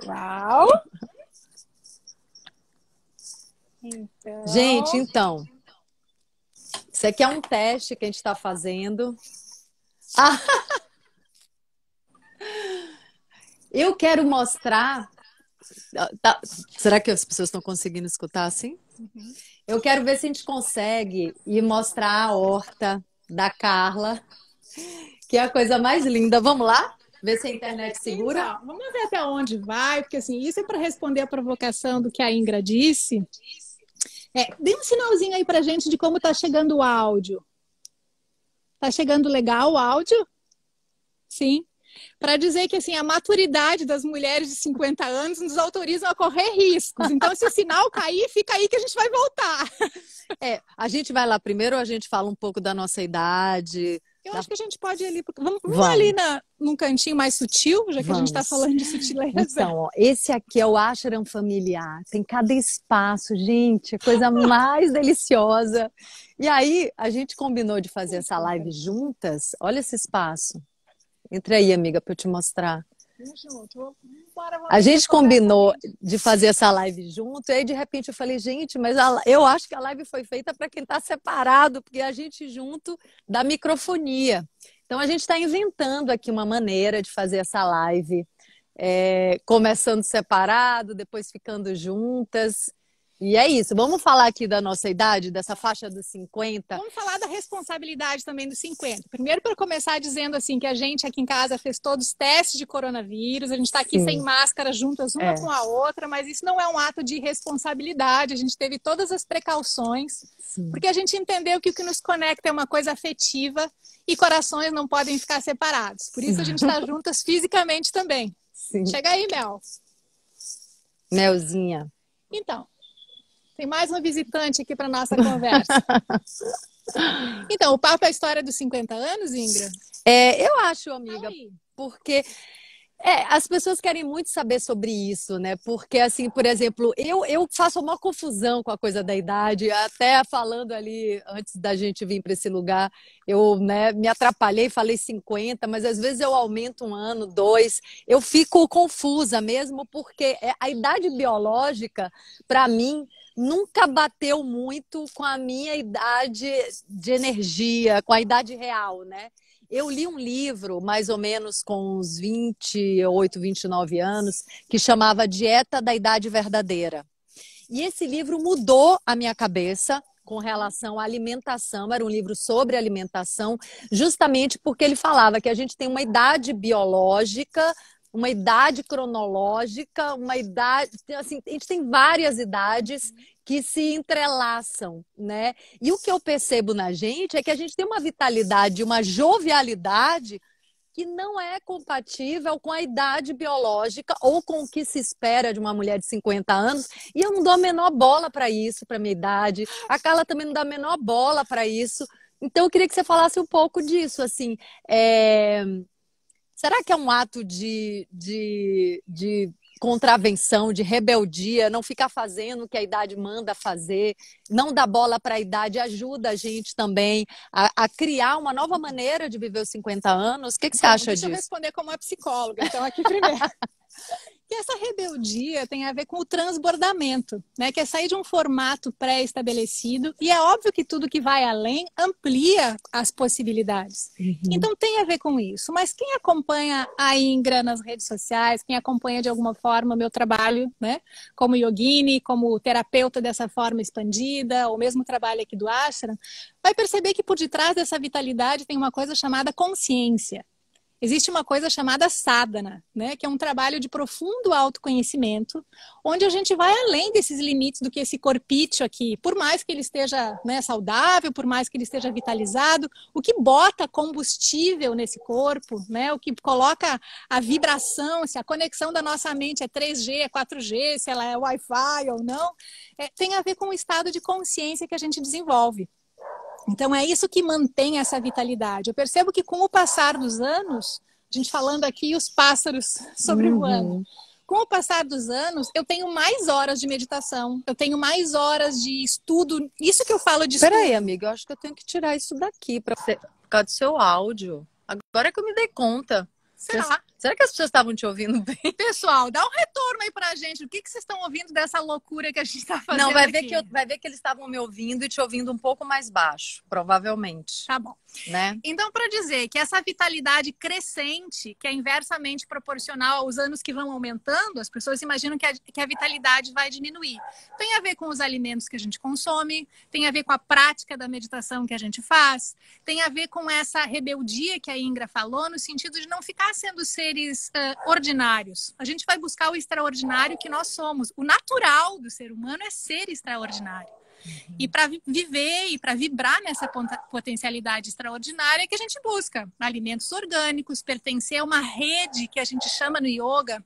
Uau! Então... Gente, então, isso aqui é um teste que a gente está fazendo. Eu quero mostrar. Tá, será que as pessoas estão conseguindo escutar assim? Uhum. Eu quero ver se a gente consegue ir mostrar a horta da Carla, que é a coisa mais linda. Vamos lá? Ver se a internet segura? Então, vamos ver até onde vai, porque assim, isso é para responder a provocação do que a Ingra disse. Dê um sinalzinho aí pra gente de como tá chegando o áudio. Tá chegando legal o áudio? Sim. Para dizer que assim, a maturidade das mulheres de 50 anos nos autorizam a correr riscos. Então, se o sinal cair, fica aí que a gente vai voltar. A gente vai lá primeiro ou a gente fala um pouco da nossa idade, Eu acho que a gente pode ir ali. Vamos ali num cantinho mais sutil, já que a gente está falando de sutileza. Então, ó, esse aqui é o ashram familiar. Tem cada espaço, gente, a coisa mais deliciosa. E aí, a gente combinou de fazer essa live juntas. Olha esse espaço. Entra aí, amiga, para eu te mostrar. A gente combinou de fazer essa live junto, e aí de repente eu falei, gente, mas eu acho que a live foi feita para quem está separado, porque a gente junto da microfonia. Então a gente está inventando aqui uma maneira de fazer essa live, começando separado, depois ficando juntas. E é isso. Vamos falar aqui da nossa idade, dessa faixa dos 50. Vamos falar da responsabilidade também dos 50. Primeiro, para começar dizendo assim que a gente aqui em casa fez todos os testes de coronavírus, a gente está aqui sem máscara juntas uma com a outra, mas isso não é um ato de responsabilidade. A gente teve todas as precauções, porque a gente entendeu que o que nos conecta é uma coisa afetiva e corações não podem ficar separados. Por isso a gente está juntas fisicamente também. Sim. Chega aí, Mel. Melzinha. Então, tem mais uma visitante aqui para nossa conversa. Então, o papo é a história dos 50 anos, Ingra? Eu acho, amiga, porque as pessoas querem muito saber sobre isso, né? Porque, assim, por exemplo, eu faço uma confusão com a coisa da idade, até falando ali, antes da gente vir para esse lugar, eu, né, me atrapalhei, falei 50, mas às vezes eu aumento 1 ano, 2, eu fico confusa mesmo, porque a idade biológica, para mim, nunca bateu muito com a minha idade de energia, com a idade real, né? Eu li um livro, mais ou menos com uns 28, 29 anos, que chamava Dieta da Idade Verdadeira. E esse livro mudou a minha cabeça com relação à alimentação. Era um livro sobre alimentação, justamente porque ele falava que a gente tem uma idade biológica, uma idade cronológica, uma idade... Assim, a gente tem várias idades que se entrelaçam, né? E o que eu percebo na gente é que a gente tem uma vitalidade, uma jovialidade que não é compatível com a idade biológica ou com o que se espera de uma mulher de 50 anos. E eu não dou a menor bola para isso, para minha idade. A Carla também não dá a menor bola para isso. Então eu queria que você falasse um pouco disso, assim. Será que é um ato de contravenção, de rebeldia, não ficar fazendo o que a idade manda fazer, não dar bola para a idade, ajuda a gente também a criar uma nova maneira de viver os 50 anos? O que você acha disso? Deixa eu responder como uma psicóloga, então, aqui primeiro. Que essa rebeldia tem a ver com o transbordamento, né? Que é sair de um formato pré-estabelecido, e é óbvio que tudo que vai além amplia as possibilidades. Então tem a ver com isso. Mas quem acompanha a Ingra nas redes sociais, quem acompanha de alguma forma o meu trabalho, né? Como yogini, como terapeuta dessa forma expandida, ou mesmo trabalho aqui do ashram, vai perceber que por detrás dessa vitalidade tem uma coisa chamada consciência. Existe uma coisa chamada sadhana, né? Que é um trabalho de profundo autoconhecimento, onde a gente vai além desses limites do que esse corpício aqui, por mais que ele esteja, né, saudável, por mais que ele esteja vitalizado, o que bota combustível nesse corpo, né? O que coloca a vibração, se a conexão da nossa mente é 3G, é 4G, se ela é Wi-Fi ou não, tem a ver com o estado de consciência que a gente desenvolve. Então, é isso que mantém essa vitalidade. Eu percebo que com o passar dos anos, a gente falando aqui os pássaros sobrevoando, com o passar dos anos, eu tenho mais horas de meditação, eu tenho mais horas de estudo. Isso que eu falo de estudo. Peraí, amiga, eu acho que eu tenho que tirar isso daqui por causa do seu áudio. Agora que eu me dei conta. Será que as pessoas estavam te ouvindo bem? Pessoal, dá um retorno aí pra gente. O que vocês estão ouvindo dessa loucura que a gente tá fazendo? Não, vai ver que eles estavam me ouvindo e te ouvindo um pouco mais baixo, provavelmente. Tá bom. Né? Então, para dizer que essa vitalidade crescente, que é inversamente proporcional aos anos que vão aumentando, as pessoas imaginam que a vitalidade vai diminuir. Tem a ver com os alimentos que a gente consome, tem a ver com a prática da meditação que a gente faz, tem a ver com essa rebeldia que a Ingra falou, no sentido de não ficar sendo seres ordinários. A gente vai buscar o extraordinário que nós somos. O natural do ser humano é ser extraordinário. E para viver e para vibrar nessa potencialidade extraordinária que a gente busca alimentos orgânicos, pertencer a uma rede que a gente chama no yoga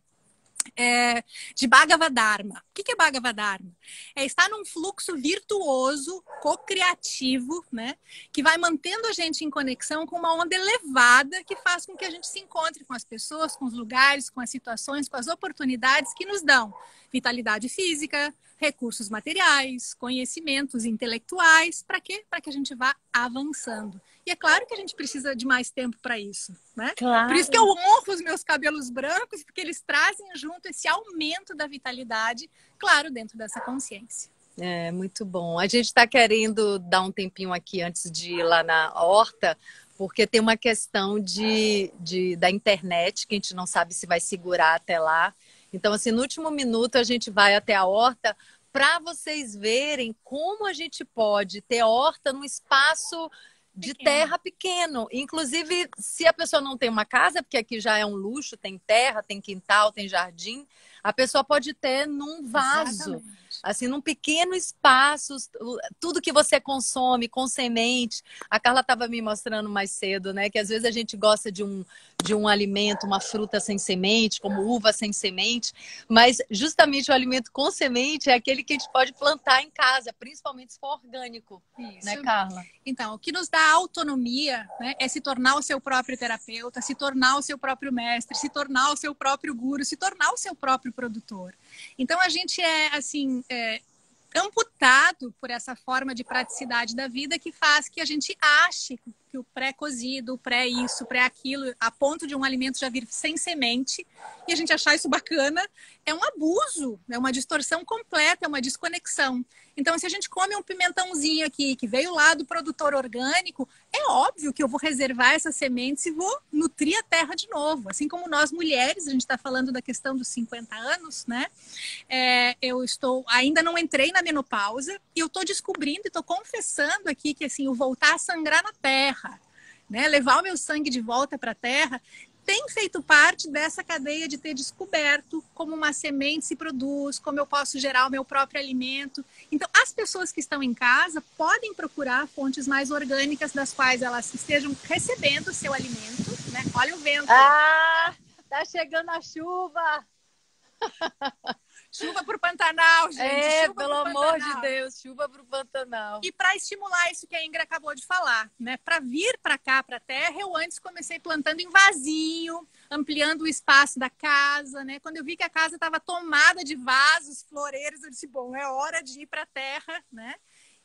de Bhagavad Dharma. O que é Bhagavad Dharma? é estar num fluxo virtuoso, co-criativo, né? Que vai mantendo a gente em conexão com uma onda elevada que faz com que a gente se encontre com as pessoas, com os lugares, com as situações, com as oportunidades que nos dão vitalidade física, recursos materiais, conhecimentos intelectuais. Para quê? Para que a gente vá avançando. E é claro que a gente precisa de mais tempo para isso, né? Claro. Por isso que eu honro os meus cabelos brancos, porque eles trazem junto esse aumento da vitalidade, claro, dentro dessa consciência. É, muito bom. A gente está querendo dar um tempinho aqui antes de ir lá na horta, porque tem uma questão da internet, que a gente não sabe se vai segurar até lá. Então, assim, no último minuto a gente vai até a horta para vocês verem como a gente pode ter horta num espaço de terra pequeno. Inclusive, se a pessoa não tem uma casa, porque aqui já é um luxo, tem terra, tem quintal, tem jardim, a pessoa pode ter num vaso. Exatamente. Assim, num pequeno espaço, tudo que você consome com semente. A Carla estava me mostrando mais cedo, né? Que às vezes a gente gosta de um alimento, uma fruta sem semente, como uva sem semente, mas justamente o alimento com semente é aquele que a gente pode plantar em casa, principalmente se for orgânico. Isso. Né, Carla? Então, o que nos dá autonomia, né, é se tornar o seu próprio terapeuta, se tornar o seu próprio mestre, se tornar o seu próprio guru, se tornar o seu próprio produtor. Então, a gente é, assim, amputado por essa forma de praticidade da vida que faz que a gente ache que o pré-cozido, o pré-isso, o pré-aquilo, a ponto de um alimento já vir sem semente, e a gente achar isso bacana, é um abuso, é uma distorção completa, é uma desconexão. Então, se a gente come um pimentãozinho aqui, que veio lá do produtor orgânico, é óbvio que eu vou reservar essas sementes e vou nutrir a terra de novo. Assim como nós mulheres, a gente está falando da questão dos 50 anos, né? Ainda não entrei na menopausa e eu estou descobrindo e estou confessando aqui que assim, o voltar a sangrar na terra, né? Levar o meu sangue de volta para a terra, tem feito parte dessa cadeia de ter descoberto como uma semente se produz, como eu posso gerar o meu próprio alimento. Então, as pessoas que estão em casa podem procurar fontes mais orgânicas das quais elas estejam recebendo o seu alimento, né? Olha o vento. Ah, tá chegando a chuva. Chuva pro Pantanal, gente. Chuva pelo amor de Deus, chuva pro Pantanal. E para estimular isso que a Ingra acabou de falar, né? Para vir para cá, para a terra, eu antes comecei plantando em vasinho, ampliando o espaço da casa, né? Quando eu vi que a casa estava tomada de vasos, floreiros, eu disse, bom, é hora de ir para a terra, né?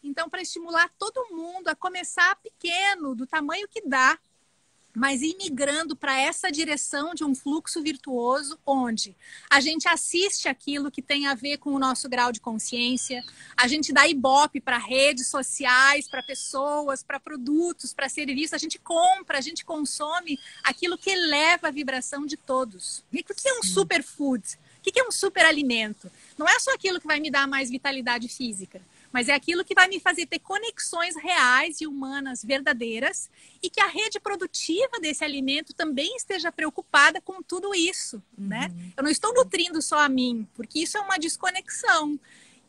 Então, para estimular todo mundo a começar pequeno, do tamanho que dá, mas ir migrando para essa direção de um fluxo virtuoso, onde a gente assiste aquilo que tem a ver com o nosso grau de consciência, a gente dá ibope para redes sociais, para pessoas, para produtos, para serviços, a gente compra, a gente consome aquilo que eleva a vibração de todos. E o que é um superfood? O que é um superalimento? Não é só aquilo que vai me dar mais vitalidade física, mas é aquilo que vai me fazer ter conexões reais e humanas verdadeiras e que a rede produtiva desse alimento também esteja preocupada com tudo isso, né? Eu não estou nutrindo só a mim, porque isso é uma desconexão.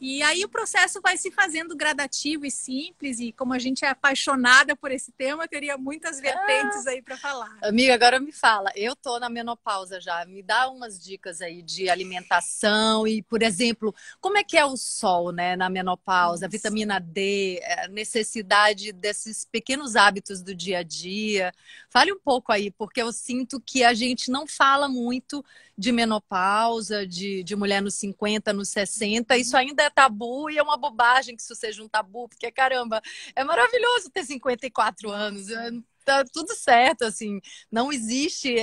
E aí o processo vai se fazendo gradativo e simples, e como a gente é apaixonada por esse tema, teria muitas vertentes aí para falar. Amiga, agora me fala, eu tô na menopausa já, me dá umas dicas aí de alimentação e, por exemplo, como é que é o sol, né, na menopausa, a vitamina D, a necessidade desses pequenos hábitos do dia a dia. Fale um pouco aí, porque eu sinto que a gente não fala muito de menopausa, de mulher nos 50, nos 60, isso ainda é tabu e é uma bobagem que isso seja um tabu, porque, caramba, é maravilhoso ter 54 anos, tá tudo certo, assim, não existe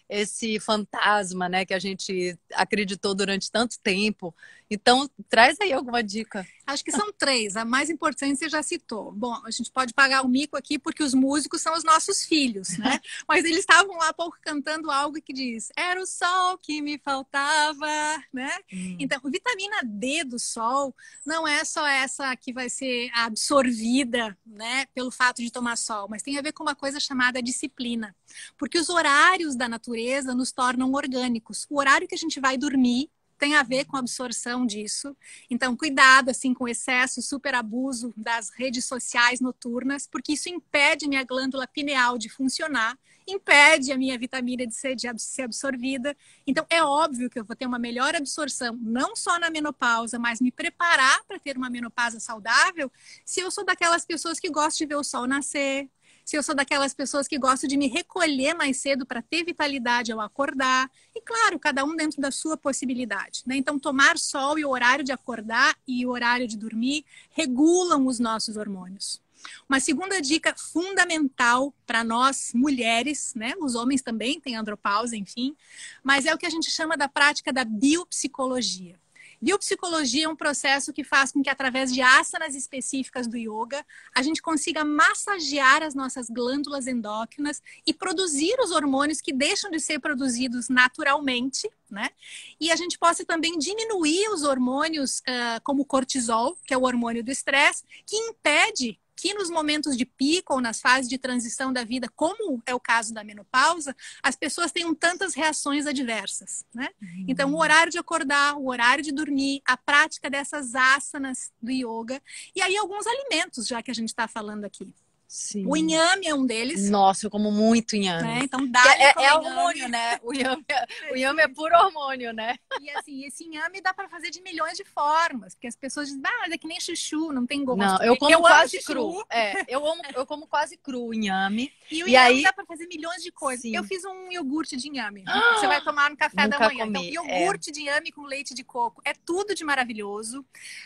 esse fantasma, né, que a gente acreditou durante tanto tempo. Então, traz aí alguma dica. Acho que são 3. A mais importante você já citou. Bom, a gente pode pagar o mico aqui porque os músicos são os nossos filhos, né? Mas eles estavam lá há pouco cantando algo que diz: era o sol que me faltava, né? Então, a vitamina D do sol não é só essa que vai ser absorvida, né, pelo fato de tomar sol, mas tem a ver com uma coisa chamada disciplina. Porque os horários da natureza nos tornam orgânicos. O horário que a gente vai dormir tem a ver com a absorção disso. Então, cuidado assim com o excesso, superabuso das redes sociais noturnas, porque isso impede minha glândula pineal de funcionar, impede a minha vitamina de ser absorvida. Então, é óbvio que eu vou ter uma melhor absorção, não só na menopausa, mas me preparar para ter uma menopausa saudável, se eu sou daquelas pessoas que gostam de ver o sol nascer, se eu sou daquelas pessoas que gostam de me recolher mais cedo para ter vitalidade ao acordar. E claro, cada um dentro da sua possibilidade, né? Então, tomar sol e o horário de acordar e o horário de dormir regulam os nossos hormônios. Uma segunda dica fundamental para nós mulheres, né? Os homens também têm andropausa, enfim, mas é o que a gente chama da prática da biopsicologia. Biopsicologia é um processo que faz com que, através de asanas específicas do yoga, a gente consiga massagear as nossas glândulas endócrinas e produzir os hormônios que deixam de ser produzidos naturalmente, né? E a gente possa também diminuir os hormônios, como o cortisol, que é o hormônio do estresse, que impede que nos momentos de pico ou nas fases de transição da vida, como é o caso da menopausa, as pessoas tenham tantas reações adversas, né? Então, o horário de acordar, o horário de dormir, a prática dessas asanas do yoga, e aí alguns alimentos, já que a gente está falando aqui. Sim. O inhame é um deles. Nossa, eu como muito inhame. Né? Então, dá é hormônio, né? O inhame é puro hormônio, né? E assim, esse inhame dá para fazer de milhões de formas, porque as pessoas dizem, é que nem chuchu, não tem gosto. Não, eu como quase cru. Eu como quase cru o inhame. E o inhame dá para fazer milhões de coisas. Sim. Eu fiz um iogurte de inhame. Você vai tomar no café da manhã. Comi. Então, iogurte de inhame com leite de coco. É tudo de maravilhoso.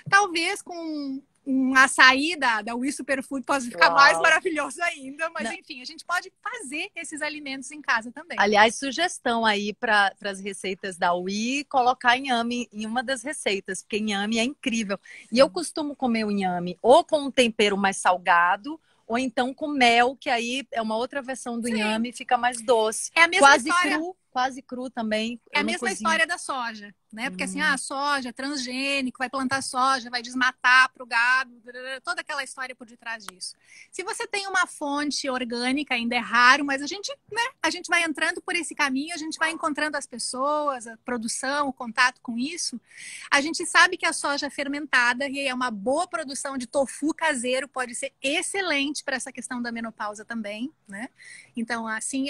Talvez com um açaí da Wii Superfood possa ficar mais maravilhoso ainda, mas enfim, a gente pode fazer esses alimentos em casa também. Aliás, sugestão aí para as receitas da Wii, colocar inhame em uma das receitas, porque inhame é incrível. E eu costumo comer o inhame ou com um tempero mais salgado, ou então com mel, que aí é uma outra versão do inhame, fica mais doce. É a mesma quase história. Quase cru também. É a mesma história da soja, né? Porque assim, a soja, transgênico, vai plantar soja, vai desmatar para o gado, toda aquela história por detrás disso. Se você tem uma fonte orgânica, ainda é raro, mas a gente vai entrando por esse caminho, a gente vai encontrando as pessoas, a produção, o contato com isso. A gente sabe que a soja fermentada, e é uma boa produção de tofu caseiro, pode ser excelente para essa questão da menopausa também, né? Então, assim,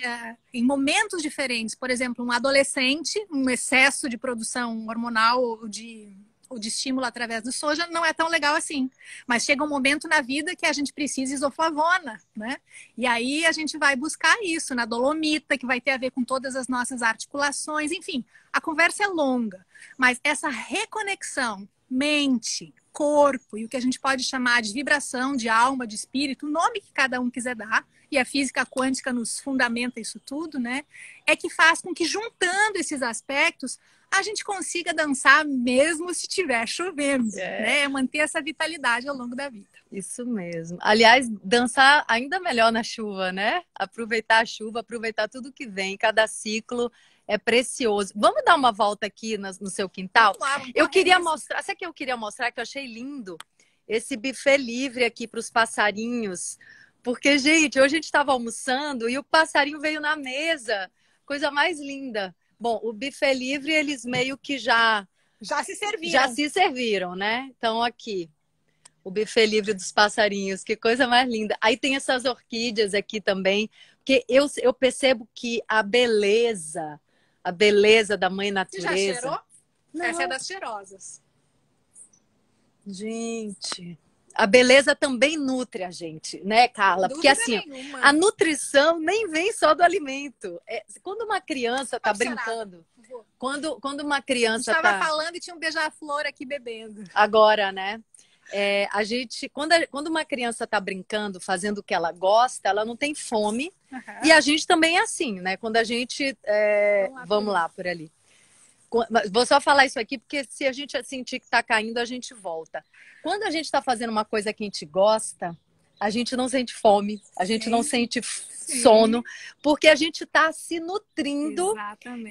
em momentos diferentes, por exemplo, um adolescente, um excesso de produção hormonal ou de estímulo através do soja não é tão legal assim. Mas chega um momento na vida que a gente precisa de isoflavona, né? E aí a gente vai buscar isso na dolomita, que vai ter a ver com todas as nossas articulações. Enfim, a conversa é longa. Mas essa reconexão mente, corpo e o que a gente pode chamar de vibração, de alma, de espírito, o nome que cada um quiser dar, e a física quântica nos fundamenta isso tudo, né? É que faz com que, juntando esses aspectos, a gente consiga dançar mesmo se estiver chovendo, né? Manter essa vitalidade ao longo da vida. Isso mesmo. Aliás, dançar ainda melhor na chuva, né? Aproveitar a chuva, aproveitar tudo que vem, cada ciclo é precioso. Vamos dar uma volta aqui no seu quintal? Eu queria mostrar, sabe o que eu queria mostrar que eu achei lindo? Esse buffet livre aqui para os passarinhos. Porque, gente, hoje a gente estava almoçando e o passarinho veio na mesa. Coisa mais linda. Bom, o buffet livre, eles meio que já se serviram. Já se serviram, né? Então, aqui, o buffet livre dos passarinhos. Que coisa mais linda. Aí tem essas orquídeas aqui também. Porque eu percebo que a beleza da mãe natureza... Você já cheirou? Não. Essa é das cheirosas. Gente... A beleza também nutre a gente, né, Carla? Porque assim, a nutrição nem vem só do alimento. Quando uma criança está brincando, quando uma criança estava falando e tinha um beija-flor aqui bebendo. Agora, né? A gente, quando uma criança está brincando, fazendo o que ela gosta, ela não tem fome. E a gente também é assim, né? Quando a gente, vamos lá por ali. Vou só falar isso aqui, porque se a gente sentir que está caindo, a gente volta. Quando a gente está fazendo uma coisa que a gente gosta, a gente não sente fome, a gente não sente sono, porque a gente está se nutrindo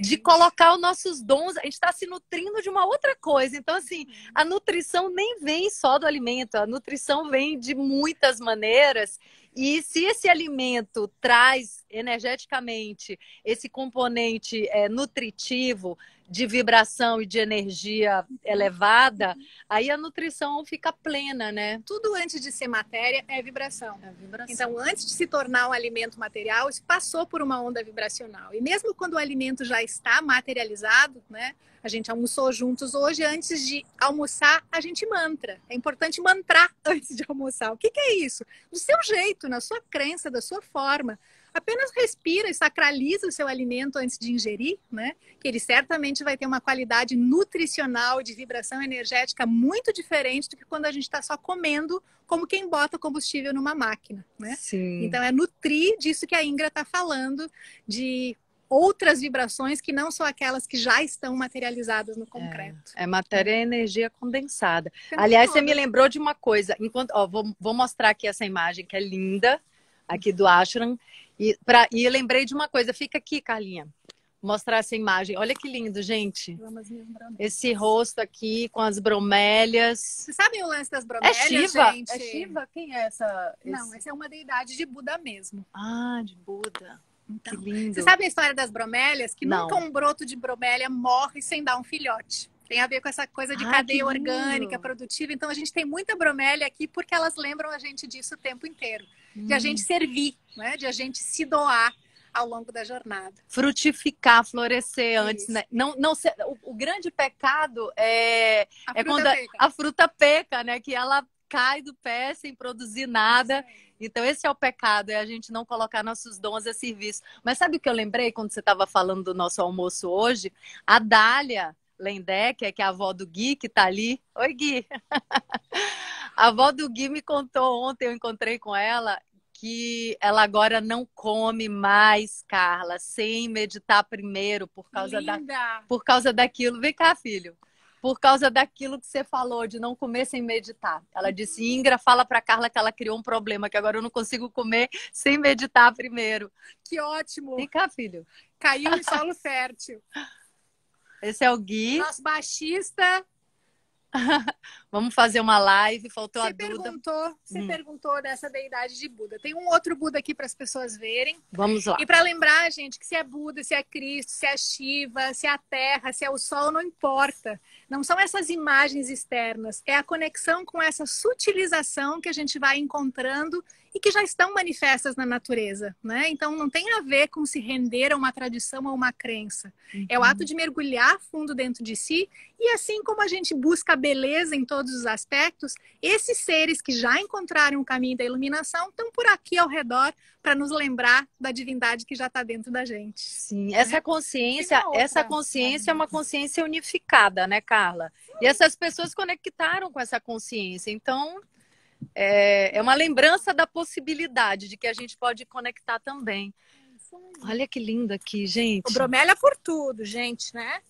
de colocar os nossos dons, a gente está se nutrindo de uma outra coisa. Então, assim, a nutrição nem vem só do alimento, a nutrição vem de muitas maneiras E se esse alimento traz energeticamente esse componente nutritivo de vibração e de energia elevada, aí a nutrição fica plena, né? Tudo antes de ser matéria é vibração. É vibração. Então, antes de se tornar um alimento material, isso passou por uma onda vibracional. E mesmo quando o alimento já está materializado, né? A gente almoçou juntos hoje, antes de almoçar, a gente mantra. É importante mantrar antes de almoçar. O que é isso? Do seu jeito, na sua crença, da sua forma. Apenas respira e sacraliza o seu alimento antes de ingerir, né? Que ele certamente vai ter uma qualidade nutricional, de vibração energética muito diferente do que quando a gente está só comendo, como quem bota combustível numa máquina, né? Sim. Então é nutrir disso que a Ingra está falando, de outras vibrações que não são aquelas que já estão materializadas no concreto. É matéria e energia condensada. Aliás, você me lembrou de uma coisa. Vou mostrar aqui essa imagem que é linda, aqui do ashram. E eu lembrei de uma coisa. Fica aqui, Carlinha. Mostrar essa imagem. Olha que lindo, gente. Esse rosto aqui com as bromélias. Vocês sabem o lance das bromélias, Shiva? gente? É Shiva? Quem é essa? Não, essa é uma deidade de Buda mesmo. Ah, de Buda. Então, que lindo. Você sabe a história das bromélias? Que Não. Nunca um broto de bromélia morre sem dar um filhote. Tem a ver com essa coisa de cadeia orgânica, produtiva. Então, a gente tem muita bromélia aqui porque elas lembram a gente disso o tempo inteiro. De a gente servir, né? De a gente se doar ao longo da jornada. Frutificar, florescer antes, né? O grande pecado é quando a fruta peca, né? Que ela cai do pé sem produzir nada. Então, esse é o pecado, é a gente não colocar nossos dons a serviço. Mas sabe o que eu lembrei quando você estava falando do nosso almoço hoje? A Dália Lendecker, que é a avó do Gui, que está ali. Oi, Gui! A avó do Gui me contou ontem, eu encontrei com ela, que ela agora não come mais, Carla, sem meditar primeiro, por causa daquilo. Vem cá, filho. Por causa daquilo que você falou, de não comer sem meditar. Ela disse, Ingra, fala pra Carla que ela criou um problema, que agora eu não consigo comer sem meditar primeiro. Que ótimo! Vem cá, filho. Caiu em solo fértil. Esse é o Gui. Nosso baixista. Vamos fazer uma live, faltou a Duda. Você perguntou dessa deidade de Buda. Tem um outro Buda aqui para as pessoas verem. Vamos lá. E para lembrar, gente, que se é Buda, se é Cristo, se é Shiva, se é a Terra, se é o Sol, não importa. Não são essas imagens externas. É a conexão com essa sutilização que a gente vai encontrando e que já estão manifestas na natureza, né? Então não tem a ver com se render a uma tradição ou uma crença. É o ato de mergulhar fundo dentro de si e assim como a gente busca a beleza em todos os aspectos, esses seres que já encontraram o caminho da iluminação estão por aqui ao redor para nos lembrar da divindade que já está dentro da gente. Sim, essa consciência é uma consciência unificada, né, Carla? E essas pessoas conectaram com essa consciência. Então, é uma lembrança da possibilidade de que a gente pode conectar também. Olha que lindo aqui, gente. O bromélia por tudo, gente, né?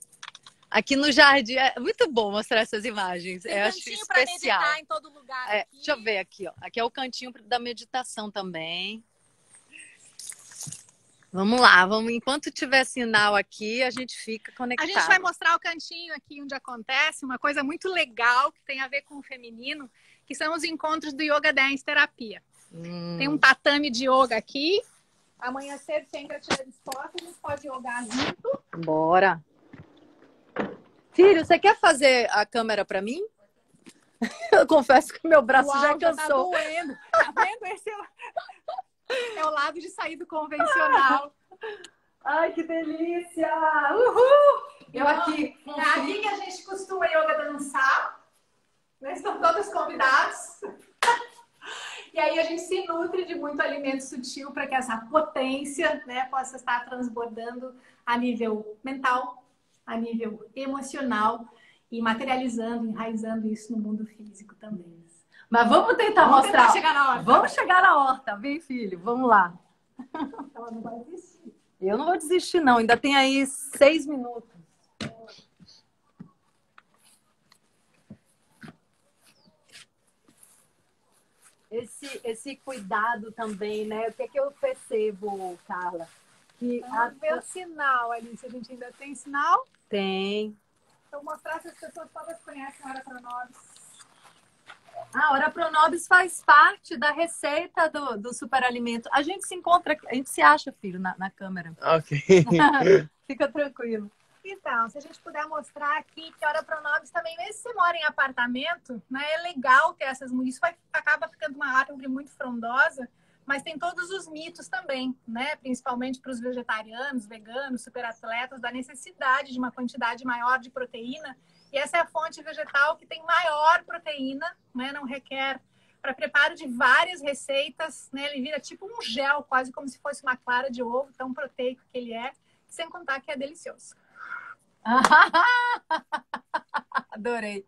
Aqui no jardim, é muito bom mostrar essas imagens. Tem acho cantinho especial. Para meditar em todo lugar. Aqui. Deixa eu ver aqui, ó. Aqui é o cantinho da meditação também. Vamos lá, enquanto tiver sinal aqui, a gente fica conectado. A gente vai mostrar o cantinho aqui onde acontece uma coisa muito legal que tem a ver com o feminino, que são os encontros do Yoga Dance Terapia. Tem um tatame de yoga aqui. Amanhã cedo, se ainda estiver disposta, a gente pode yogar junto. Bora! Filho, você quer fazer a câmera para mim? Eu confesso que meu braço já cansou. Tá doendo. Tá vendo? Esse é o lado de sair do convencional. Ai, que delícia! Uhul! É aqui que a gente costuma yoga dançar. Estão todos convidados. E aí a gente se nutre de muito alimento sutil para que essa potência, né, possa estar transbordando a nível mental, a nível emocional e materializando, enraizando isso no mundo físico também. Mas vamos tentar mostrar. Tentar chegar na horta. Vamos chegar na horta, vem, filho, vamos lá. Ela não vai desistir. Eu não vou desistir, não. Ainda tem aí 6 minutos. Esse cuidado também, né? O que é que eu percebo, Carla? Que Meu sinal, Alice. A gente ainda tem sinal? Tem. Então, mostrar se as pessoas todas conhecem a hora para nós. A Ora Pronobis faz parte da receita do superalimento. A gente se encontra, a gente se acha, filho, na câmera. Ok. Fica tranquilo. Então, se a gente puder mostrar aqui que a Ora Pronobis também, mesmo se você mora em apartamento, né, é legal ter essas mulheres. Isso acaba ficando uma árvore muito frondosa, mas tem todos os mitos também, né? Principalmente para os vegetarianos, veganos, superatletas, da necessidade de uma quantidade maior de proteína. E essa é a fonte vegetal que tem maior proteína, né? Não requer para preparo de várias receitas, né? Ele vira tipo um gel, quase como se fosse uma clara de ovo, tão proteico que ele é, sem contar que é delicioso. Adorei.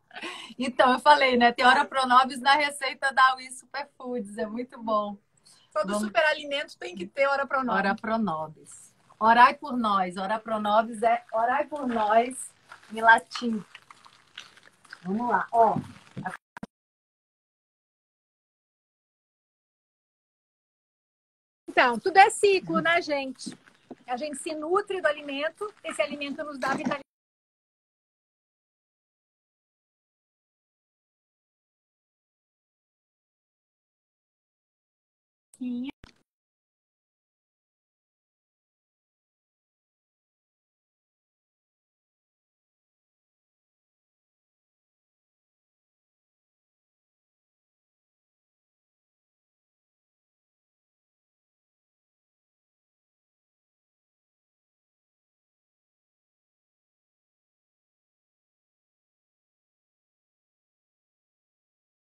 Então, eu falei, né? Tem Ora Pronobis na receita da Ui Superfoods. É muito bom. Todo superalimento tem que ter Ora Pronobis. Ora Pronobis. Orai por nós. Ora Pronobis é orai por nós em latim. Vamos lá. Ó. Então, tudo é ciclo, né, gente? A gente se nutre do alimento, esse alimento nos dá vitamina.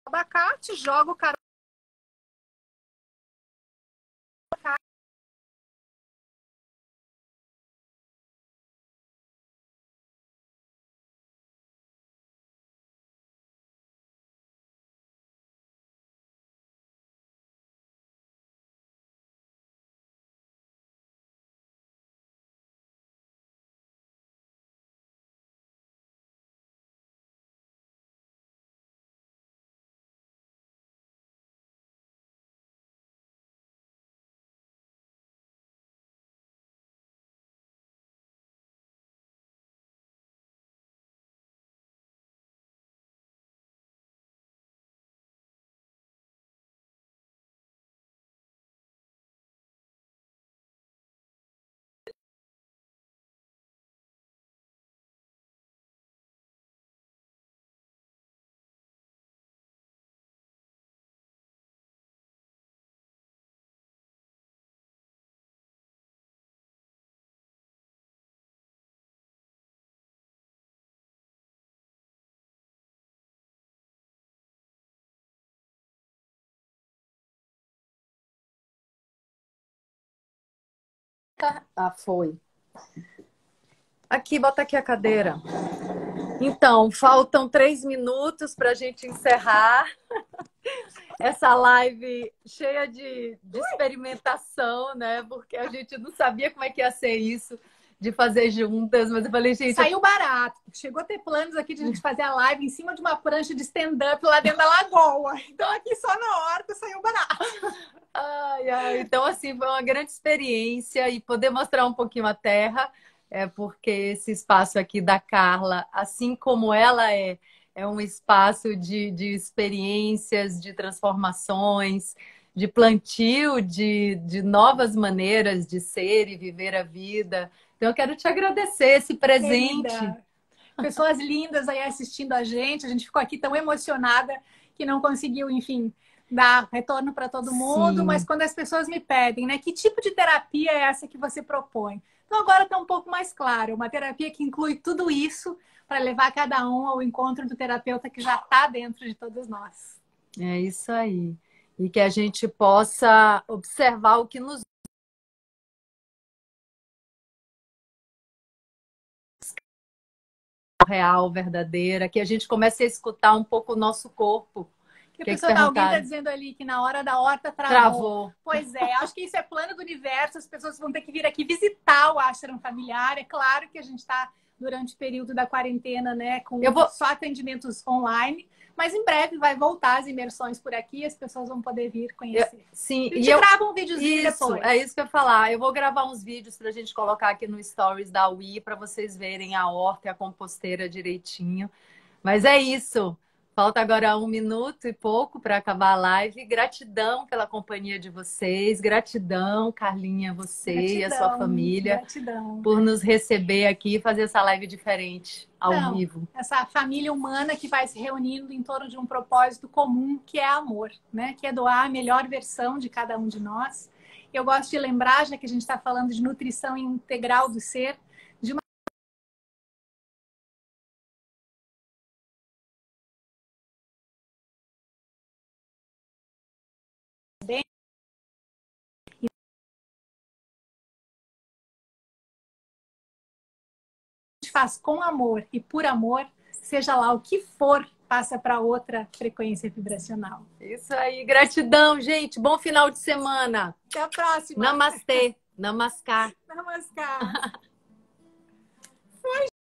Abacate, joga o caroço. Ah, foi. Aqui, bota aqui a cadeira. Então, faltam 3 minutos para a gente encerrar essa live cheia de experimentação, né? Porque a gente não sabia como é que ia ser isso, de fazer juntas, mas eu falei, gente... Saiu barato. Chegou a ter planos aqui de a gente fazer a live em cima de uma prancha de stand-up lá dentro da lagoa. Então, aqui só na horta saiu barato. Ai, ai. Então, assim, foi uma grande experiência e poder mostrar um pouquinho a terra, porque esse espaço aqui da Carla, assim como ela é um espaço de experiências, de transformações, de plantio de novas maneiras de ser e viver a vida. Então, eu quero te agradecer esse presente. Querida. Pessoas lindas aí assistindo a gente ficou aqui tão emocionada que não conseguiu, enfim, dar retorno para todo mundo, Sim. Mas quando as pessoas me pedem, né, que tipo de terapia é essa que você propõe? Então agora está um pouco mais claro, uma terapia que inclui tudo isso para levar cada um ao encontro do terapeuta que já está dentro de todos nós. É isso aí. E que a gente possa observar o que nos real, verdadeira, que a gente comece a escutar um pouco o nosso corpo. Alguém está dizendo ali que na hora da horta travou. Pois é, acho que isso é plano do universo, as pessoas vão ter que vir aqui visitar o ashram familiar. É claro que a gente está durante o período da quarentena, né, com só atendimentos online, mas em breve vai voltar as imersões por aqui, as pessoas vão poder vir conhecer. Sim, a gente grava um videozinho depois. É isso que eu ia falar. Eu vou gravar uns vídeos para a gente colocar aqui no Stories da Ui para vocês verem a horta e a composteira direitinho. Mas é isso. Falta agora 1 minuto e pouco para acabar a live. Gratidão pela companhia de vocês. Gratidão, Carlinha, você e a sua família, gratidão. por nos receber aqui e fazer essa live diferente, ao Então, vivo. essa família humana que vai se reunindo em torno de um propósito comum, que é amor, né? Que é doar a melhor versão de cada um de nós. Eu gosto de lembrar, já que a gente está falando de nutrição integral do ser, de uma faz com amor e por amor, seja lá o que for, passa para outra frequência vibracional. Isso aí, gratidão, gente. Bom final de semana. Até a próxima. Namastê, namaskar. Namaskar.